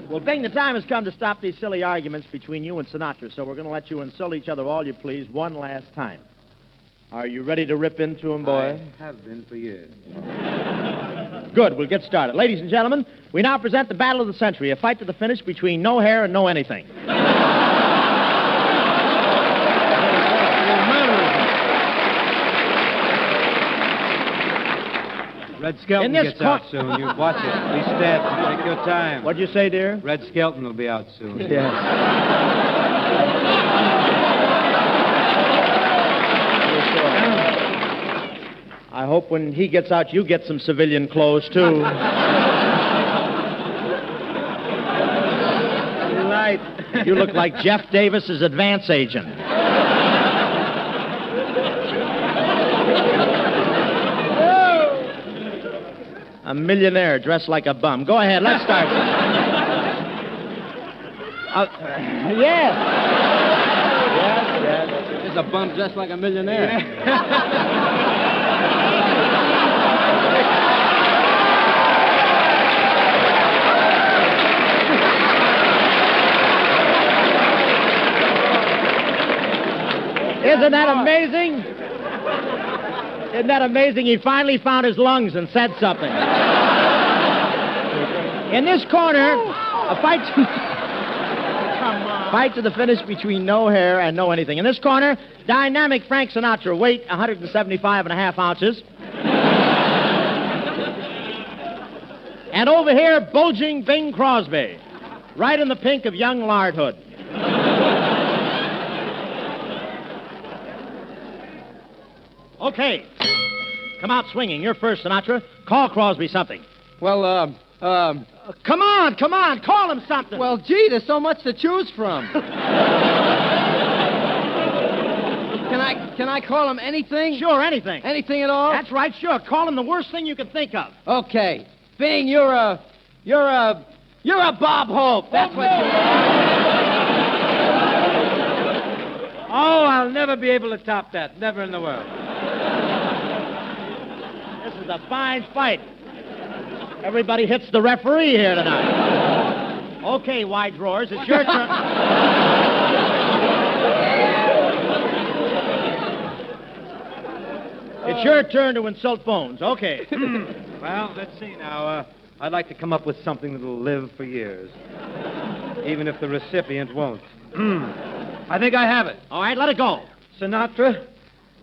[SPEAKER 3] Well, Bing, the time has come to stop these silly arguments between you and Sinatra, so we're going to let you insult each other all you please one last time. Are you ready to rip into him, boy?
[SPEAKER 13] I have been for years.
[SPEAKER 3] Good, we'll get started. Ladies and gentlemen, we now present the battle of the century, a fight to the finish between no hair and no anything.
[SPEAKER 13] Red Skelton gets out soon. You watch it. Be steady. Take your time.
[SPEAKER 3] What'd you say, dear?
[SPEAKER 13] Red Skelton will be out soon.
[SPEAKER 3] Yes. I hope when he gets out, you get some civilian clothes, too.
[SPEAKER 14] Right.
[SPEAKER 3] You look like Jeff Davis's advance agent. A millionaire dressed like a bum. Go ahead, let's start. Yes. Yes.
[SPEAKER 16] He's a bum dressed like a millionaire.
[SPEAKER 3] Isn't that amazing? Isn't that amazing? He finally found his lungs and said something. In this corner, a fight to the finish between no hair and no anything. In this corner, dynamic Frank Sinatra, weight 175.5 ounces. And over here, bulging Bing Crosby, right in the pink of young lardhood. Okay. Come out swinging. You're first, Sinatra. Call Crosby something.
[SPEAKER 16] Well,
[SPEAKER 3] Come on. Call him something.
[SPEAKER 16] Well, gee, there's so much to choose from. Can I call him anything?
[SPEAKER 3] Sure, anything.
[SPEAKER 16] Anything at all?
[SPEAKER 3] That's right, sure. Call him the worst thing you can think of.
[SPEAKER 16] Okay. Bing, you're a Bob Hope. That's what you are.
[SPEAKER 13] Oh, I'll never be able to top that. Never in the world.
[SPEAKER 3] This is a fine fight. Everybody hits the referee here tonight. Okay, wide drawers, it's your turn. It's your turn to insult Bones. Okay.
[SPEAKER 13] Well, let's see now. I'd like to come up with something that'll live for years, even if the recipient won't. I think I have it.
[SPEAKER 3] All right, let it go.
[SPEAKER 13] Sinatra,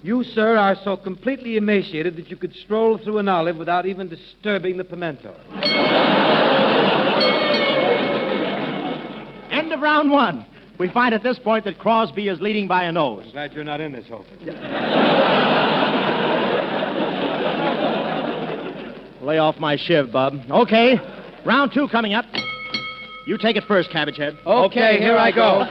[SPEAKER 13] you, sir, are so completely emaciated that you could stroll through an olive without even disturbing the pimento.
[SPEAKER 3] End of round one. We find at this point that Crosby is leading by a nose.
[SPEAKER 13] I'm glad you're not in this, Hope.
[SPEAKER 3] Lay off my shiv, bub. Okay, round two coming up. You take it first, Cabbage Head.
[SPEAKER 13] Okay, here I go.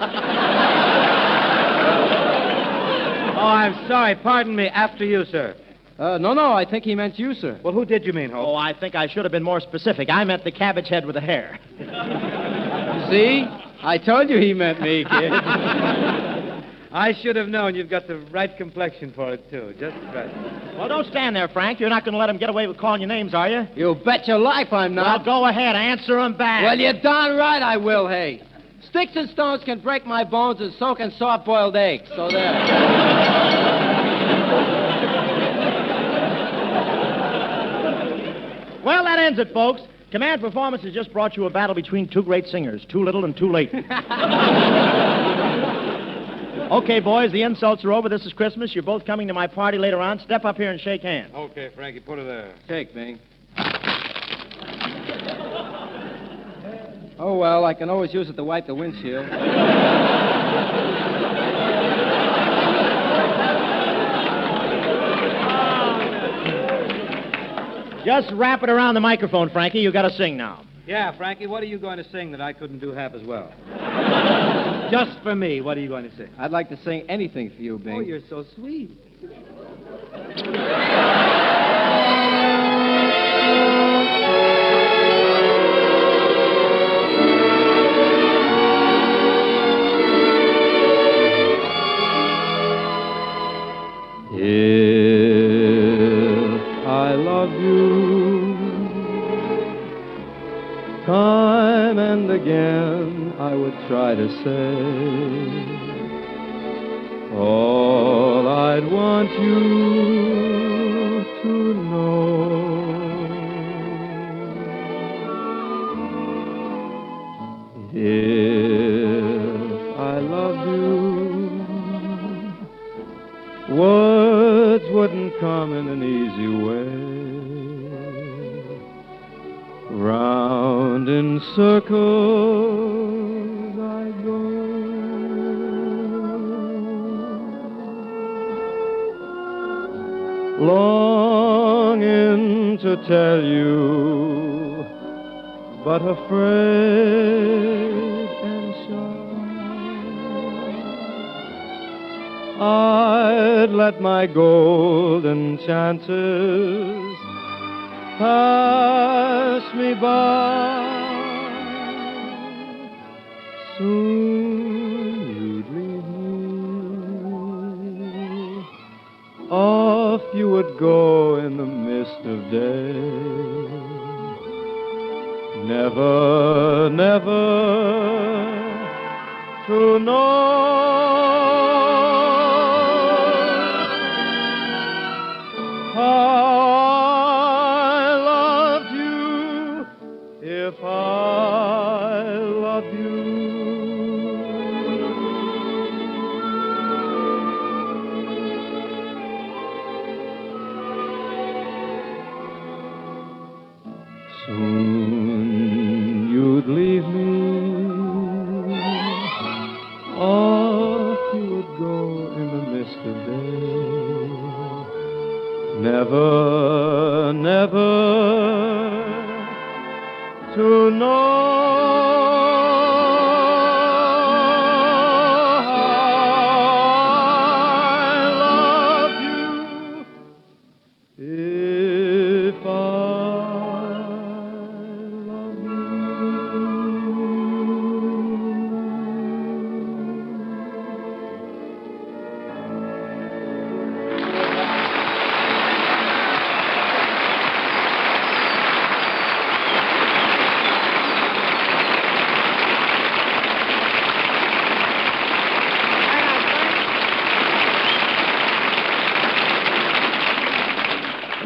[SPEAKER 13] Oh, I'm sorry. Pardon me. After you, sir.
[SPEAKER 16] No, I think he meant you, sir.
[SPEAKER 13] Well, who did you mean, Hope?
[SPEAKER 3] Oh, I think I should have been more specific. I meant the Cabbage Head with the hair.
[SPEAKER 16] See? I told you he meant me, kid.
[SPEAKER 13] I should have known. You've got the right complexion for it, too. Just right.
[SPEAKER 3] Well, don't stand there, Frank. You're not going to let him get away with calling you names, are you?
[SPEAKER 16] You bet your life I'm not.
[SPEAKER 3] Well, go ahead. Answer him back.
[SPEAKER 16] Well, you're darn right I will, hey. Sticks and stones can break my bones and so can soft-boiled eggs. So there.
[SPEAKER 3] Well, that ends it, folks. Command Performance has just brought you a battle between two great singers, too little and too late. Okay, boys, the insults are over. This is Christmas. You're both coming to my party later on. Step up here and shake hands.
[SPEAKER 13] Okay, Frankie, put her there.
[SPEAKER 16] Shake, Bing. Oh, well, I can always use it to wipe the windshield.
[SPEAKER 3] Just wrap it around the microphone, Frankie. You got to sing now.
[SPEAKER 13] Yeah, Frankie, what are you going to sing that I couldn't do half as well? Just for me, what are you going to sing?
[SPEAKER 16] I'd like to sing anything for you, Bing.
[SPEAKER 13] Oh, you're so sweet.
[SPEAKER 4] If I love you, time and again I would try to say all I'd want you to know. If I loved you, words wouldn't come in an easy way. Round in circles I go. Longing to tell you, but afraid and shy. I'd let my golden chances pass me by. Soon you'd leave me. Off you would go in the mist of day. Never, never to know how I loved you if I loved you. Soon you'd leave me. Off you would go in the mist of day. Never, never to know how I love you if I love you.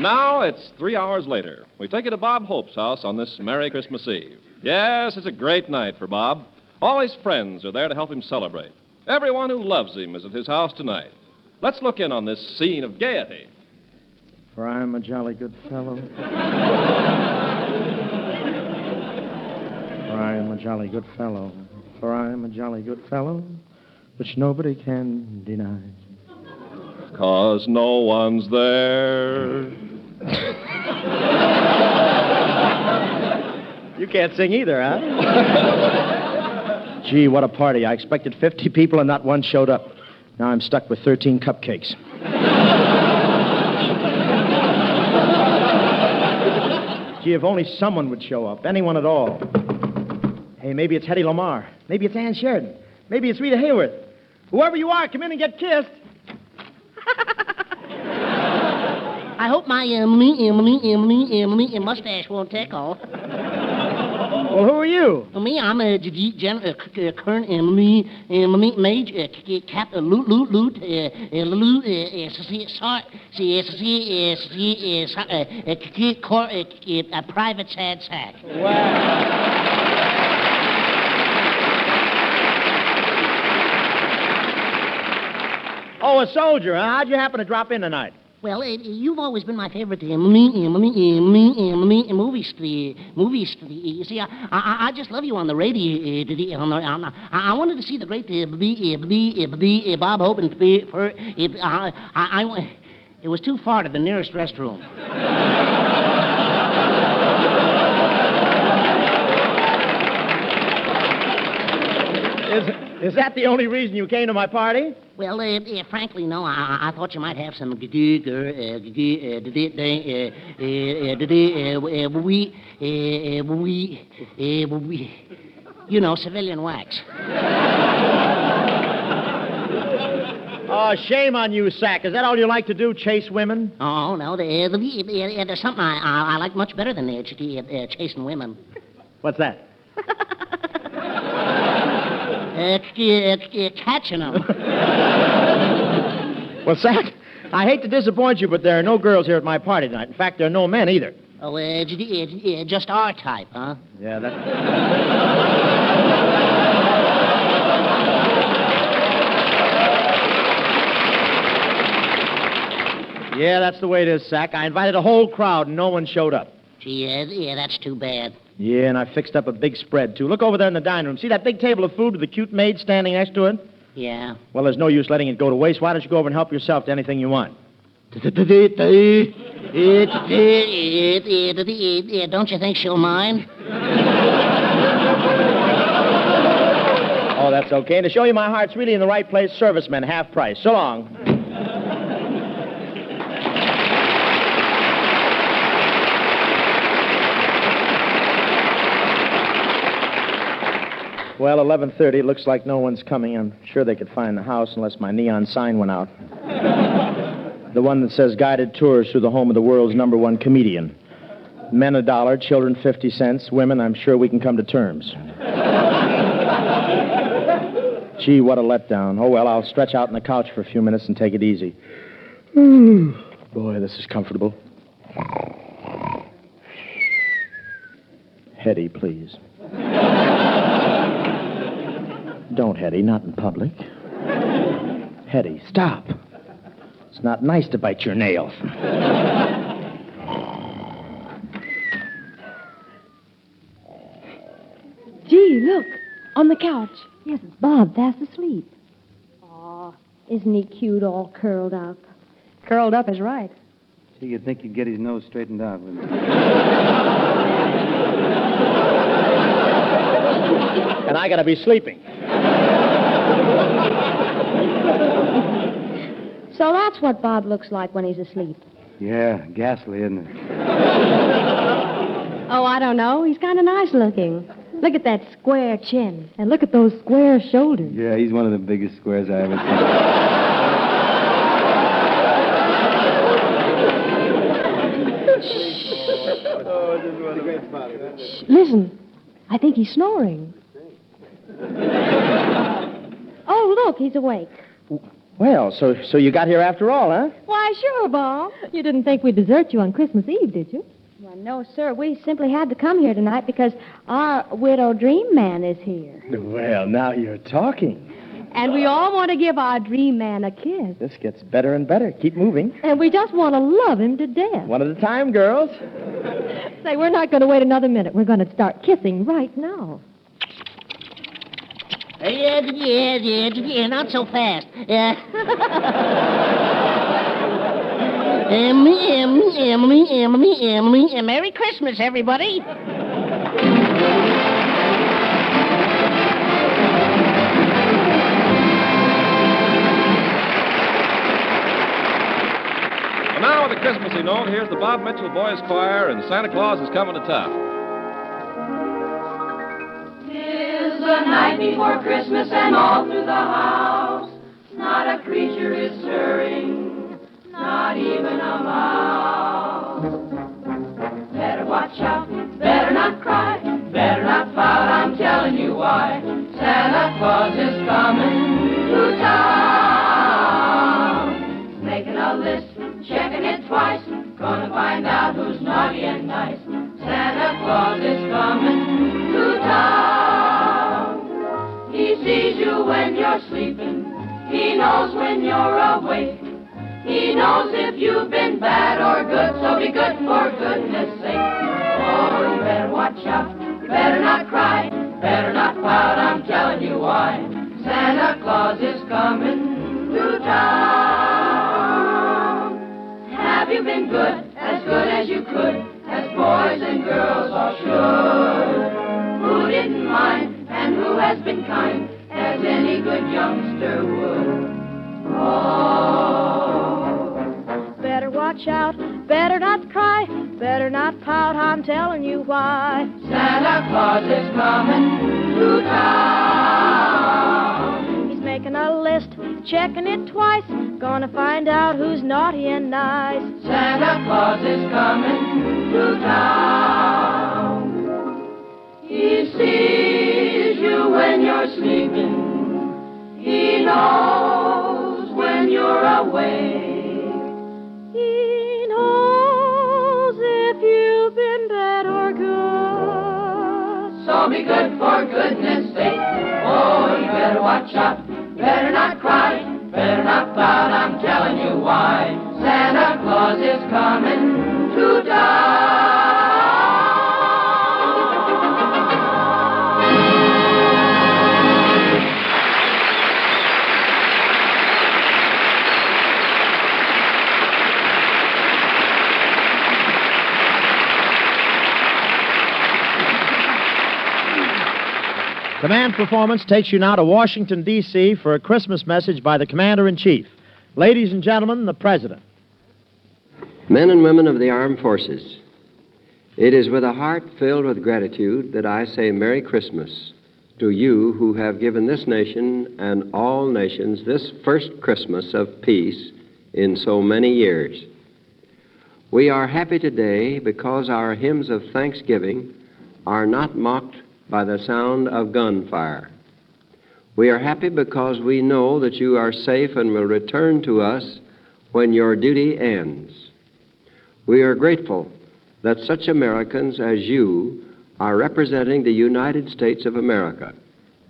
[SPEAKER 2] And now it's 3 hours later. We take you to Bob Hope's house on this Merry Christmas Eve. Yes, it's a great night for Bob. All his friends are there to help him celebrate. Everyone who loves him is at his house tonight. Let's look in on this scene of gaiety.
[SPEAKER 16] For I am a jolly good fellow. For I am a jolly good fellow. For I am a jolly good fellow, which nobody can deny.
[SPEAKER 2] 'Cause no one's there.
[SPEAKER 3] You can't sing either, huh? Gee, what a party. I expected 50 people and not one showed up. Now I'm stuck with 13 cupcakes. Gee, if only someone would show up. Anyone at all. Hey, maybe it's Hedy Lamarr. Maybe it's Ann Sheridan. Maybe it's Rita Hayworth. Whoever you are, come in and get kissed.
[SPEAKER 17] I hope my mustache won't tickle.
[SPEAKER 3] Well, who are you?
[SPEAKER 17] Me, I'm a current major private sad sack.
[SPEAKER 3] Oh, a soldier, huh? How'd you happen to drop in tonight?
[SPEAKER 17] Well, you've always been my favorite movie star. You see, I just love you on the radio. I wanted to see the great Bob Hope, and it was too far to the nearest restroom. Is that the only reason you came to my party? Well, frankly, no. I thought you might have some civilian wax.
[SPEAKER 3] Oh, shame on you, Sack. Is that all you like to do, chase women?
[SPEAKER 17] Oh, no. There's something I like much better than chasing women.
[SPEAKER 3] What's that?
[SPEAKER 17] Catching them.
[SPEAKER 3] Well, Sack, I hate to disappoint you, but there are no girls here at my party tonight. In fact, there are no men either.
[SPEAKER 17] Oh, just our type, huh?
[SPEAKER 3] Yeah, that... Yeah, that's the way it is, Sack. I invited a whole crowd, and no one showed up.
[SPEAKER 17] Gee, yeah, that's too bad.
[SPEAKER 3] Yeah, and I fixed up a big spread, too. Look over there in the dining room. See that big table of food with the cute maid standing next to it?
[SPEAKER 17] Yeah.
[SPEAKER 3] Well, there's no use letting it go to waste. Why don't you go over and help yourself to anything you want?
[SPEAKER 17] Don't you think she'll mind?
[SPEAKER 3] Oh, that's okay. And to show you my heart's really in the right place, servicemen, half price. So long. Well, 11:30. Looks like no one's coming. I'm sure they could find the house unless my neon sign went out. The one that says guided tours through the home of the world's #1 comedian. Men $1, children 50 cents. Women, I'm sure we can come to terms. Gee, what a letdown. Oh, well, I'll stretch out on the couch for a few minutes and take it easy. Boy, this is comfortable. Hetty, please. Don't, Hetty, not in public. Hetty, stop. It's not nice to bite your nails.
[SPEAKER 11] Gee, look, on the couch. Yes, it's Bob, fast asleep. Aw, isn't he cute, all curled up? Curled up is right.
[SPEAKER 6] Gee, you'd think he'd get his nose straightened out, wouldn't you?
[SPEAKER 3] And I gotta be sleeping.
[SPEAKER 11] So that's what Bob looks like when he's asleep.
[SPEAKER 6] Yeah, ghastly, isn't it?
[SPEAKER 11] Oh, I don't know. He's kind of nice looking. Look at that square chin. And look at those square shoulders.
[SPEAKER 6] Yeah, he's one of the biggest squares I ever
[SPEAKER 11] Shh, listen. I think he's snoring. Oh, look, he's awake.
[SPEAKER 3] Well, so you got here after all, huh?
[SPEAKER 18] Why, sure, Bob. You didn't think we'd desert you on Christmas Eve, did you?
[SPEAKER 11] Well, no, sir. We simply had to come here tonight because our widow dream man is here.
[SPEAKER 3] Well, now you're talking.
[SPEAKER 18] And we all want to give our dream man a kiss.
[SPEAKER 3] This gets better and better. Keep moving.
[SPEAKER 18] And we just want to love him to death.
[SPEAKER 3] One at a time, girls.
[SPEAKER 18] Say, we're not going to wait another minute. We're going to start kissing right now.
[SPEAKER 17] Yeah, not so fast. Merry Christmas, everybody.
[SPEAKER 2] And now with a Christmassy note, here's the Bob Mitchell Boys Choir and Santa Claus is Coming to Town.
[SPEAKER 12] The night before Christmas and all through the house, not a creature is stirring, not even a mouse. Better watch out, better not cry, better not pout, I'm telling you why. Santa Claus is coming to town. Making a list, checking it twice, gonna find out who's naughty and nice. Santa Claus is coming to town. He sees you when you're sleeping. He knows when you're awake. He knows if you've been bad or good, so be good for goodness sake. Oh, you better watch out. You better not cry. Better not pout. I'm telling you why. Santa Claus is coming to town. Have you been good as you could, as boys and girls all should? Who didn't mind? And who has been kind as any good youngster would. Oh.
[SPEAKER 11] Better watch out, better not cry, better not pout, I'm telling you why.
[SPEAKER 12] Santa Claus is coming to town.
[SPEAKER 11] He's making a list, checking it twice, gonna find out who's naughty and nice.
[SPEAKER 12] Santa Claus is coming to town. He sees you when you're sleeping. He knows when you're awake.
[SPEAKER 11] He knows if you've been bad or good.
[SPEAKER 12] So be good for goodness sake. Oh, you better watch out. Better not cry. Better not pout. I'm telling you why. Santa Claus is coming to town.
[SPEAKER 3] Command Performance takes you now to Washington, D.C. for a Christmas message by the Commander-in-Chief. Ladies and gentlemen, the President.
[SPEAKER 19] Men and women of the armed forces, it is with a heart filled with gratitude that I say Merry Christmas to you who have given this nation and all nations this first Christmas of peace in so many years. We are happy today because our hymns of thanksgiving are not mocked by the sound of gunfire. We are happy because we know that you are safe and will return to us when your duty ends. We are grateful that such Americans as you are representing the United States of America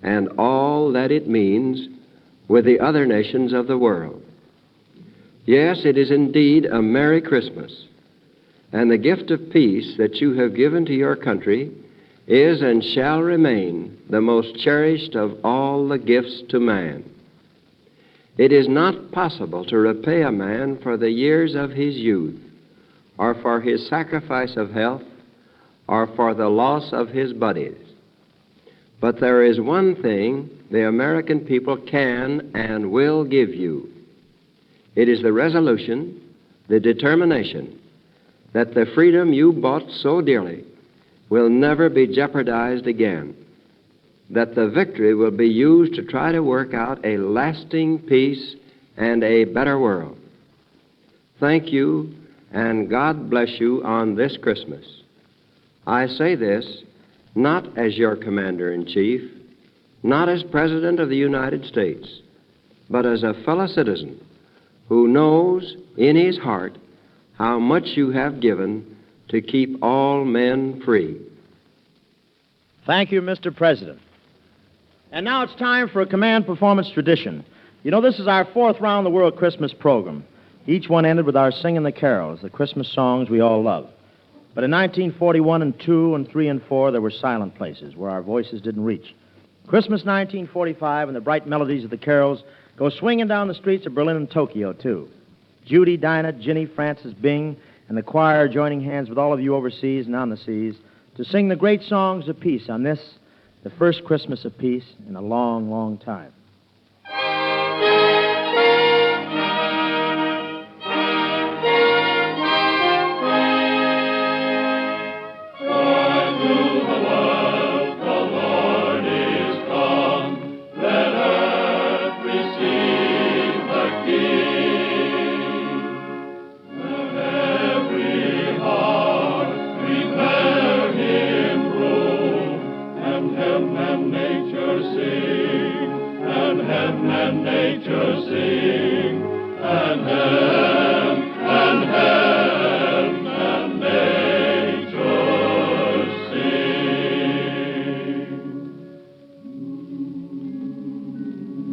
[SPEAKER 19] and all that it means with the other nations of the world. Yes, it is indeed a Merry Christmas, and the gift of peace that you have given to your country is and shall remain the most cherished of all the gifts to man. It is not possible to repay a man for the years of his youth, or for his sacrifice of health, or for the loss of his buddies. But there is one thing the American people can and will give you. It is the resolution, the determination, that the freedom you bought so dearly will never be jeopardized again, that the victory will be used to try to work out a lasting peace and a better world. Thank you, and God bless you on this Christmas. I say this not as your Commander-in-Chief, not as President of the United States, but as a fellow citizen who knows in his heart how much you have given to keep all men free.
[SPEAKER 3] Thank you, Mr. President. And now it's time for a command performance tradition. You know, this is our fourth round-the-world Christmas program. Each one ended with our singing the carols, the Christmas songs we all love. But in 1941 and 2 and 3 and 4, there were silent places where our voices didn't reach. Christmas 1945 and the bright melodies of the carols go swinging down the streets of Berlin and Tokyo, too. Judy, Dinah, Ginny, Francis, Bing, and the choir are joining hands with all of you overseas and on the seas to sing the great songs of peace on this, the first Christmas of peace in a long, long time.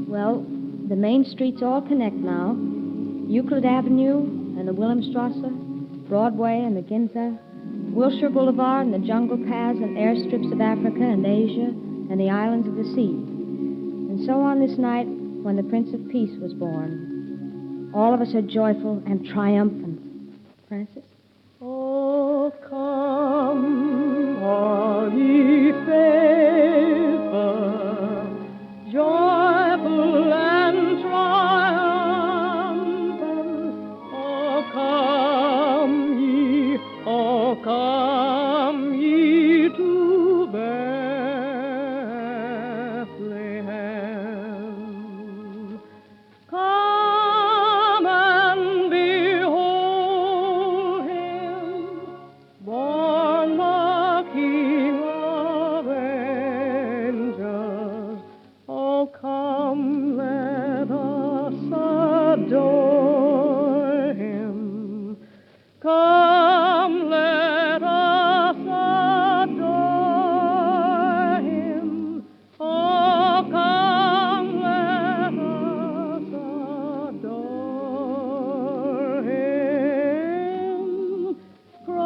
[SPEAKER 20] Well, the main streets all connect now. Euclid Avenue and the Wilhelmstrasse, Broadway and the Ginza, Wilshire Boulevard and the jungle paths and airstrips of Africa and Asia and the islands of the sea. And so on this night, when the Prince of Peace was born, all of us are joyful and triumphant. Francis?
[SPEAKER 7] Oh, come, all ye faithful, joyful and triumphant. Oh, come ye to Bethlehem. Come and behold him, born the King of angels. Oh, come, let us adore him. Come, let us adore him. Oh, come, let us adore him. Christ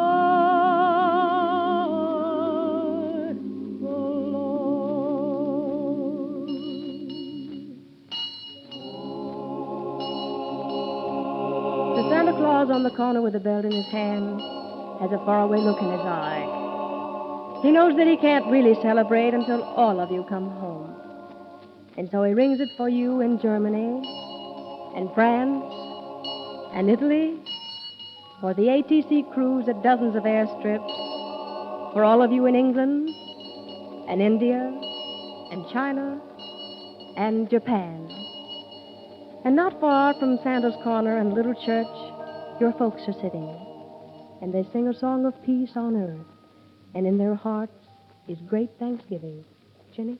[SPEAKER 7] the Lord.
[SPEAKER 18] The Santa Claus on the corner with a belt in his hand has a faraway look in his eye. He knows that he can't really celebrate until all of you come home. And so he rings it for you in Germany and France and Italy, for the ATC crews at dozens of airstrips, for all of you in England and India and China and Japan. And not far from Santa's corner and little church, your folks are sitting, and they sing a song of peace on earth, and in their hearts is great thanksgiving. Jenny?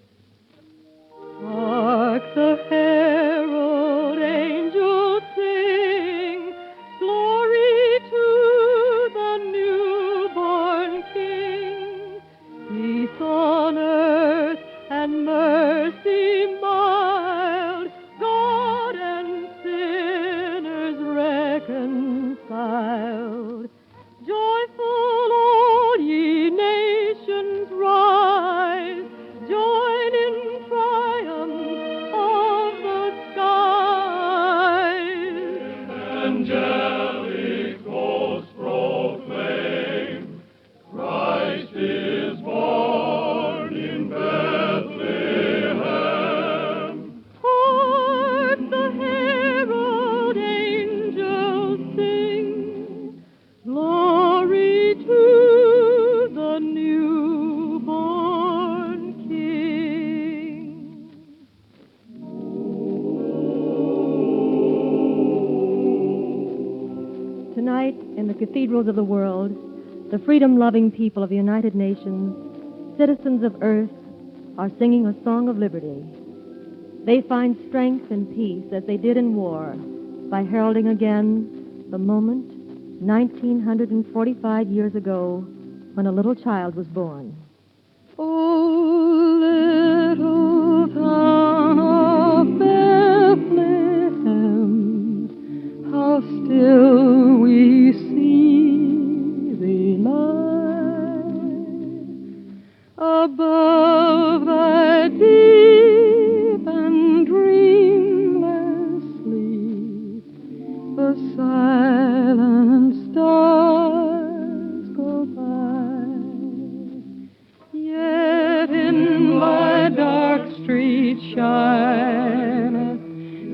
[SPEAKER 7] Hark the herald angels sing, glory to the newborn King. Peace on earth and mercy mild, God and sinners reconciled. Joyful all ye nations rise, join in triumph of the skies.
[SPEAKER 5] Angelic hosts proclaim, Christ is born in Bethlehem.
[SPEAKER 7] Hark the herald angels sing, glory to the newborn King.
[SPEAKER 18] Tonight, in the cathedrals of the world, the freedom-loving people of the United Nations, citizens of Earth, are singing a song of liberty. They find strength and peace as they did in war by heralding again the moment 1945 years ago when a little child was born.
[SPEAKER 7] Oh, little town of Bethlehem, how still we see thee lie above thy deep and dreamless sleep. The silent stars go by, yet in thy dark street shineth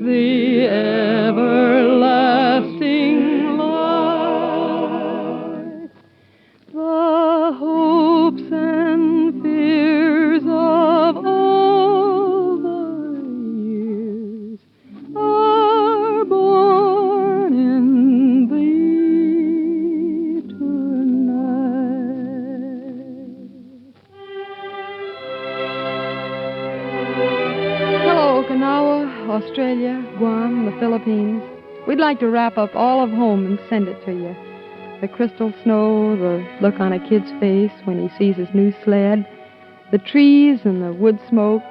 [SPEAKER 7] the everlasting light. The hopes and fears of all the years are born in thee tonight.
[SPEAKER 21] Hello, Okinawa, Australia, Guam, the Philippines. We'd like to wrap up all of home and send it to you. The crystal snow, the look on a kid's face when he sees his new sled, the trees and the wood smoke,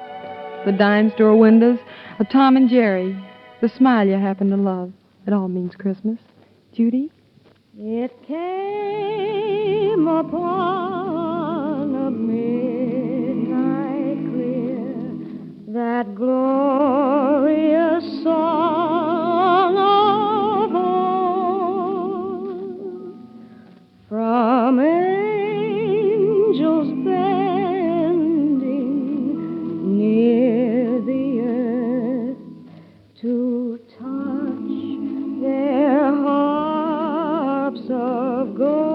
[SPEAKER 21] the dime store windows, a Tom and Jerry, the smile you happen to love. It all means Christmas. Judy?
[SPEAKER 18] It came upon a midnight clear, that glorious song of old, from angels bending near the earth to touch their harps of gold.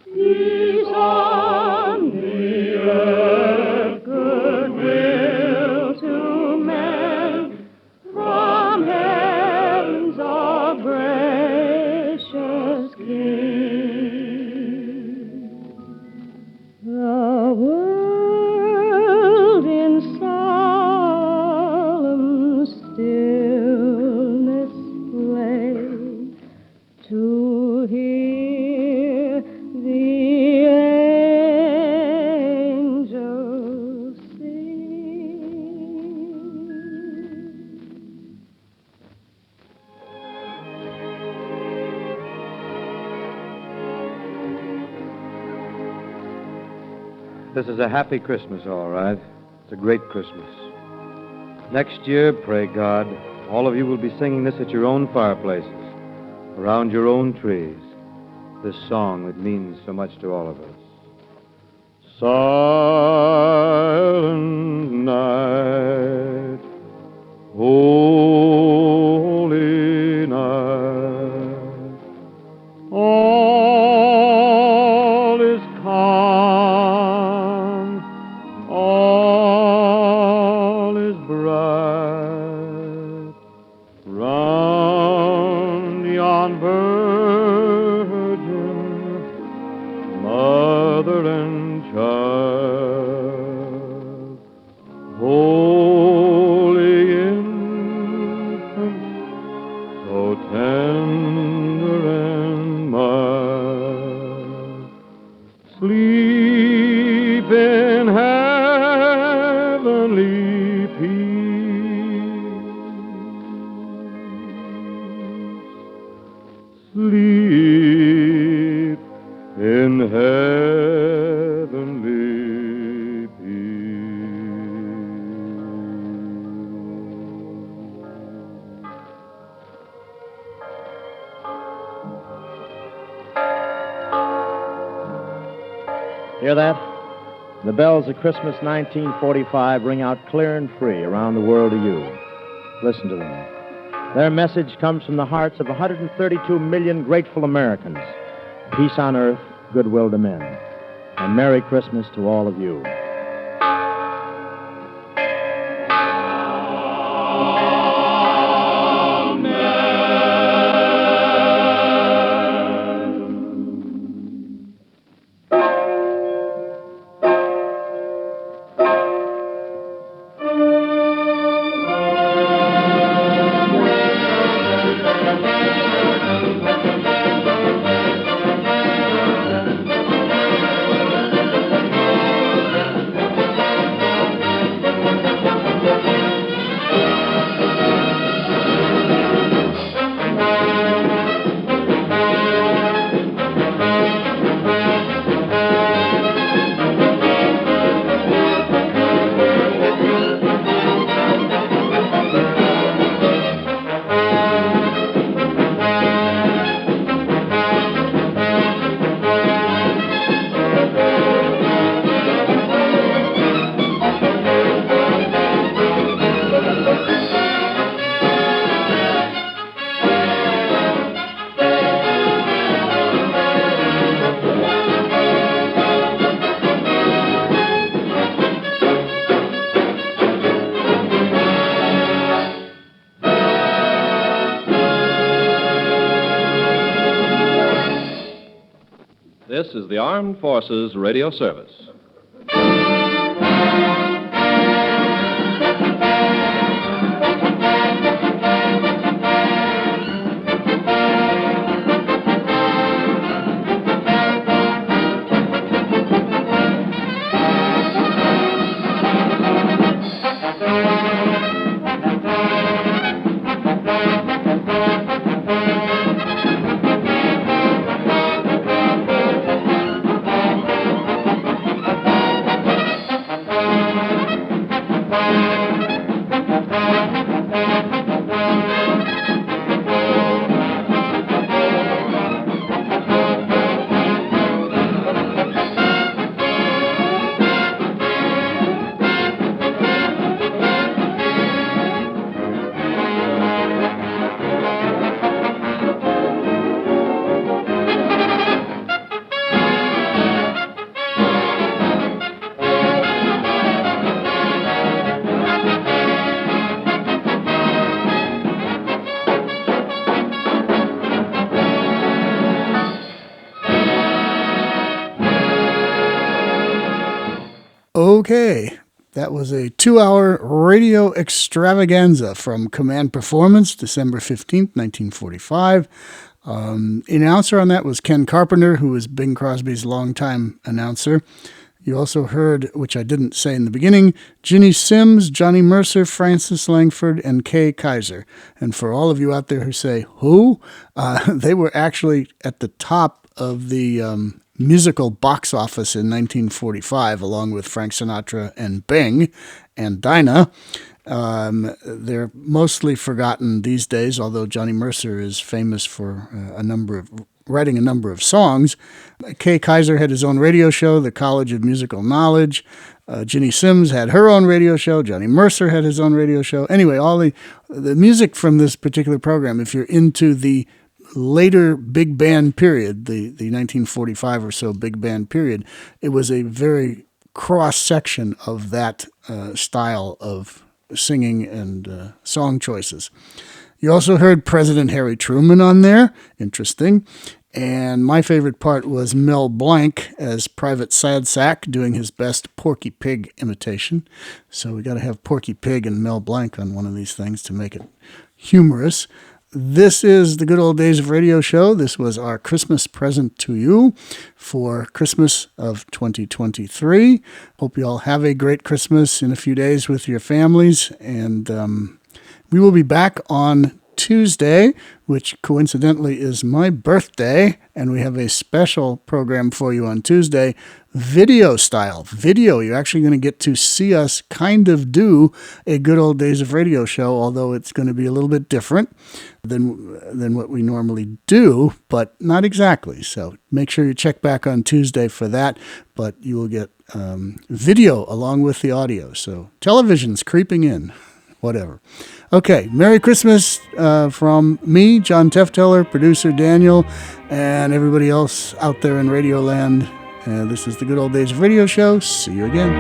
[SPEAKER 18] Peace on the earth, goodwill to men, from heavens our gracious King. The world in solemn stillness lay to hear the angels sing.
[SPEAKER 13] This is a happy Christmas, all right. It's a great Christmas. Next year, pray God, all of you will be singing this at your own fireplaces, around your own trees, this song that means so much to all of us. Silent night, holy night, all is calm, all is bright, round yon virgin, mother and child, holy infant, so tender and mild, sleep in heavenly peace, sleep in heavenly
[SPEAKER 3] Hear that? The bells of Christmas 1945 ring out clear and free around the world to you. Listen to them. Their message comes from the hearts of 132 million grateful Americans. Peace on earth, goodwill to men. And Merry Christmas to all of you.
[SPEAKER 2] This is the Armed Forces Radio Service.
[SPEAKER 1] Okay, that was a 2-hour radio extravaganza from Command Performance, December 15th, 1945. Announcer on that was Ken Carpenter, who was Bing Crosby's longtime announcer. You also heard, which I didn't say in the beginning, Ginny Simms, Johnny Mercer, Francis Langford, and Kay Kyser. And for all of you out there who say, who? They were actually at the top of the musical box office in 1945, along with Frank Sinatra and Bing and Dinah. They're mostly forgotten these days, although Johnny Mercer is famous for writing a number of songs. Kay Kyser had his own radio show, the College of Musical Knowledge. Ginny Simms had her own radio show. Johnny Mercer had his own radio show. Anyway, all the music from this particular program, if you're into the later big band period, the 1945 or so big band period, it was a very cross-section of that style of singing and song choices. You also heard President Harry Truman on there. Interesting. And my favorite part was Mel Blanc as Private Sad Sack doing his best Porky Pig imitation. So we got to have Porky Pig and Mel Blanc on one of these things to make it humorous. This is the Good Old Days of Radio show. This was our Christmas present to you for Christmas of 2023. Hope you all have a great Christmas in a few days with your families. And we will be back on Tuesday, which coincidentally is my birthday, and we have a special program for you on Tuesday, video style. Video, you're actually going to get to see us kind of do a Good Old Days of Radio show, although it's going to be a little bit different than what we normally do, but not exactly. So make sure you check back on Tuesday for that, but you will get video along with the audio. So television's creeping in. Whatever. Okay, Merry Christmas from me, John Tefteller, producer Daniel, and everybody else out there in Radio Land. This is the Good Old Days of Radio show. See you again.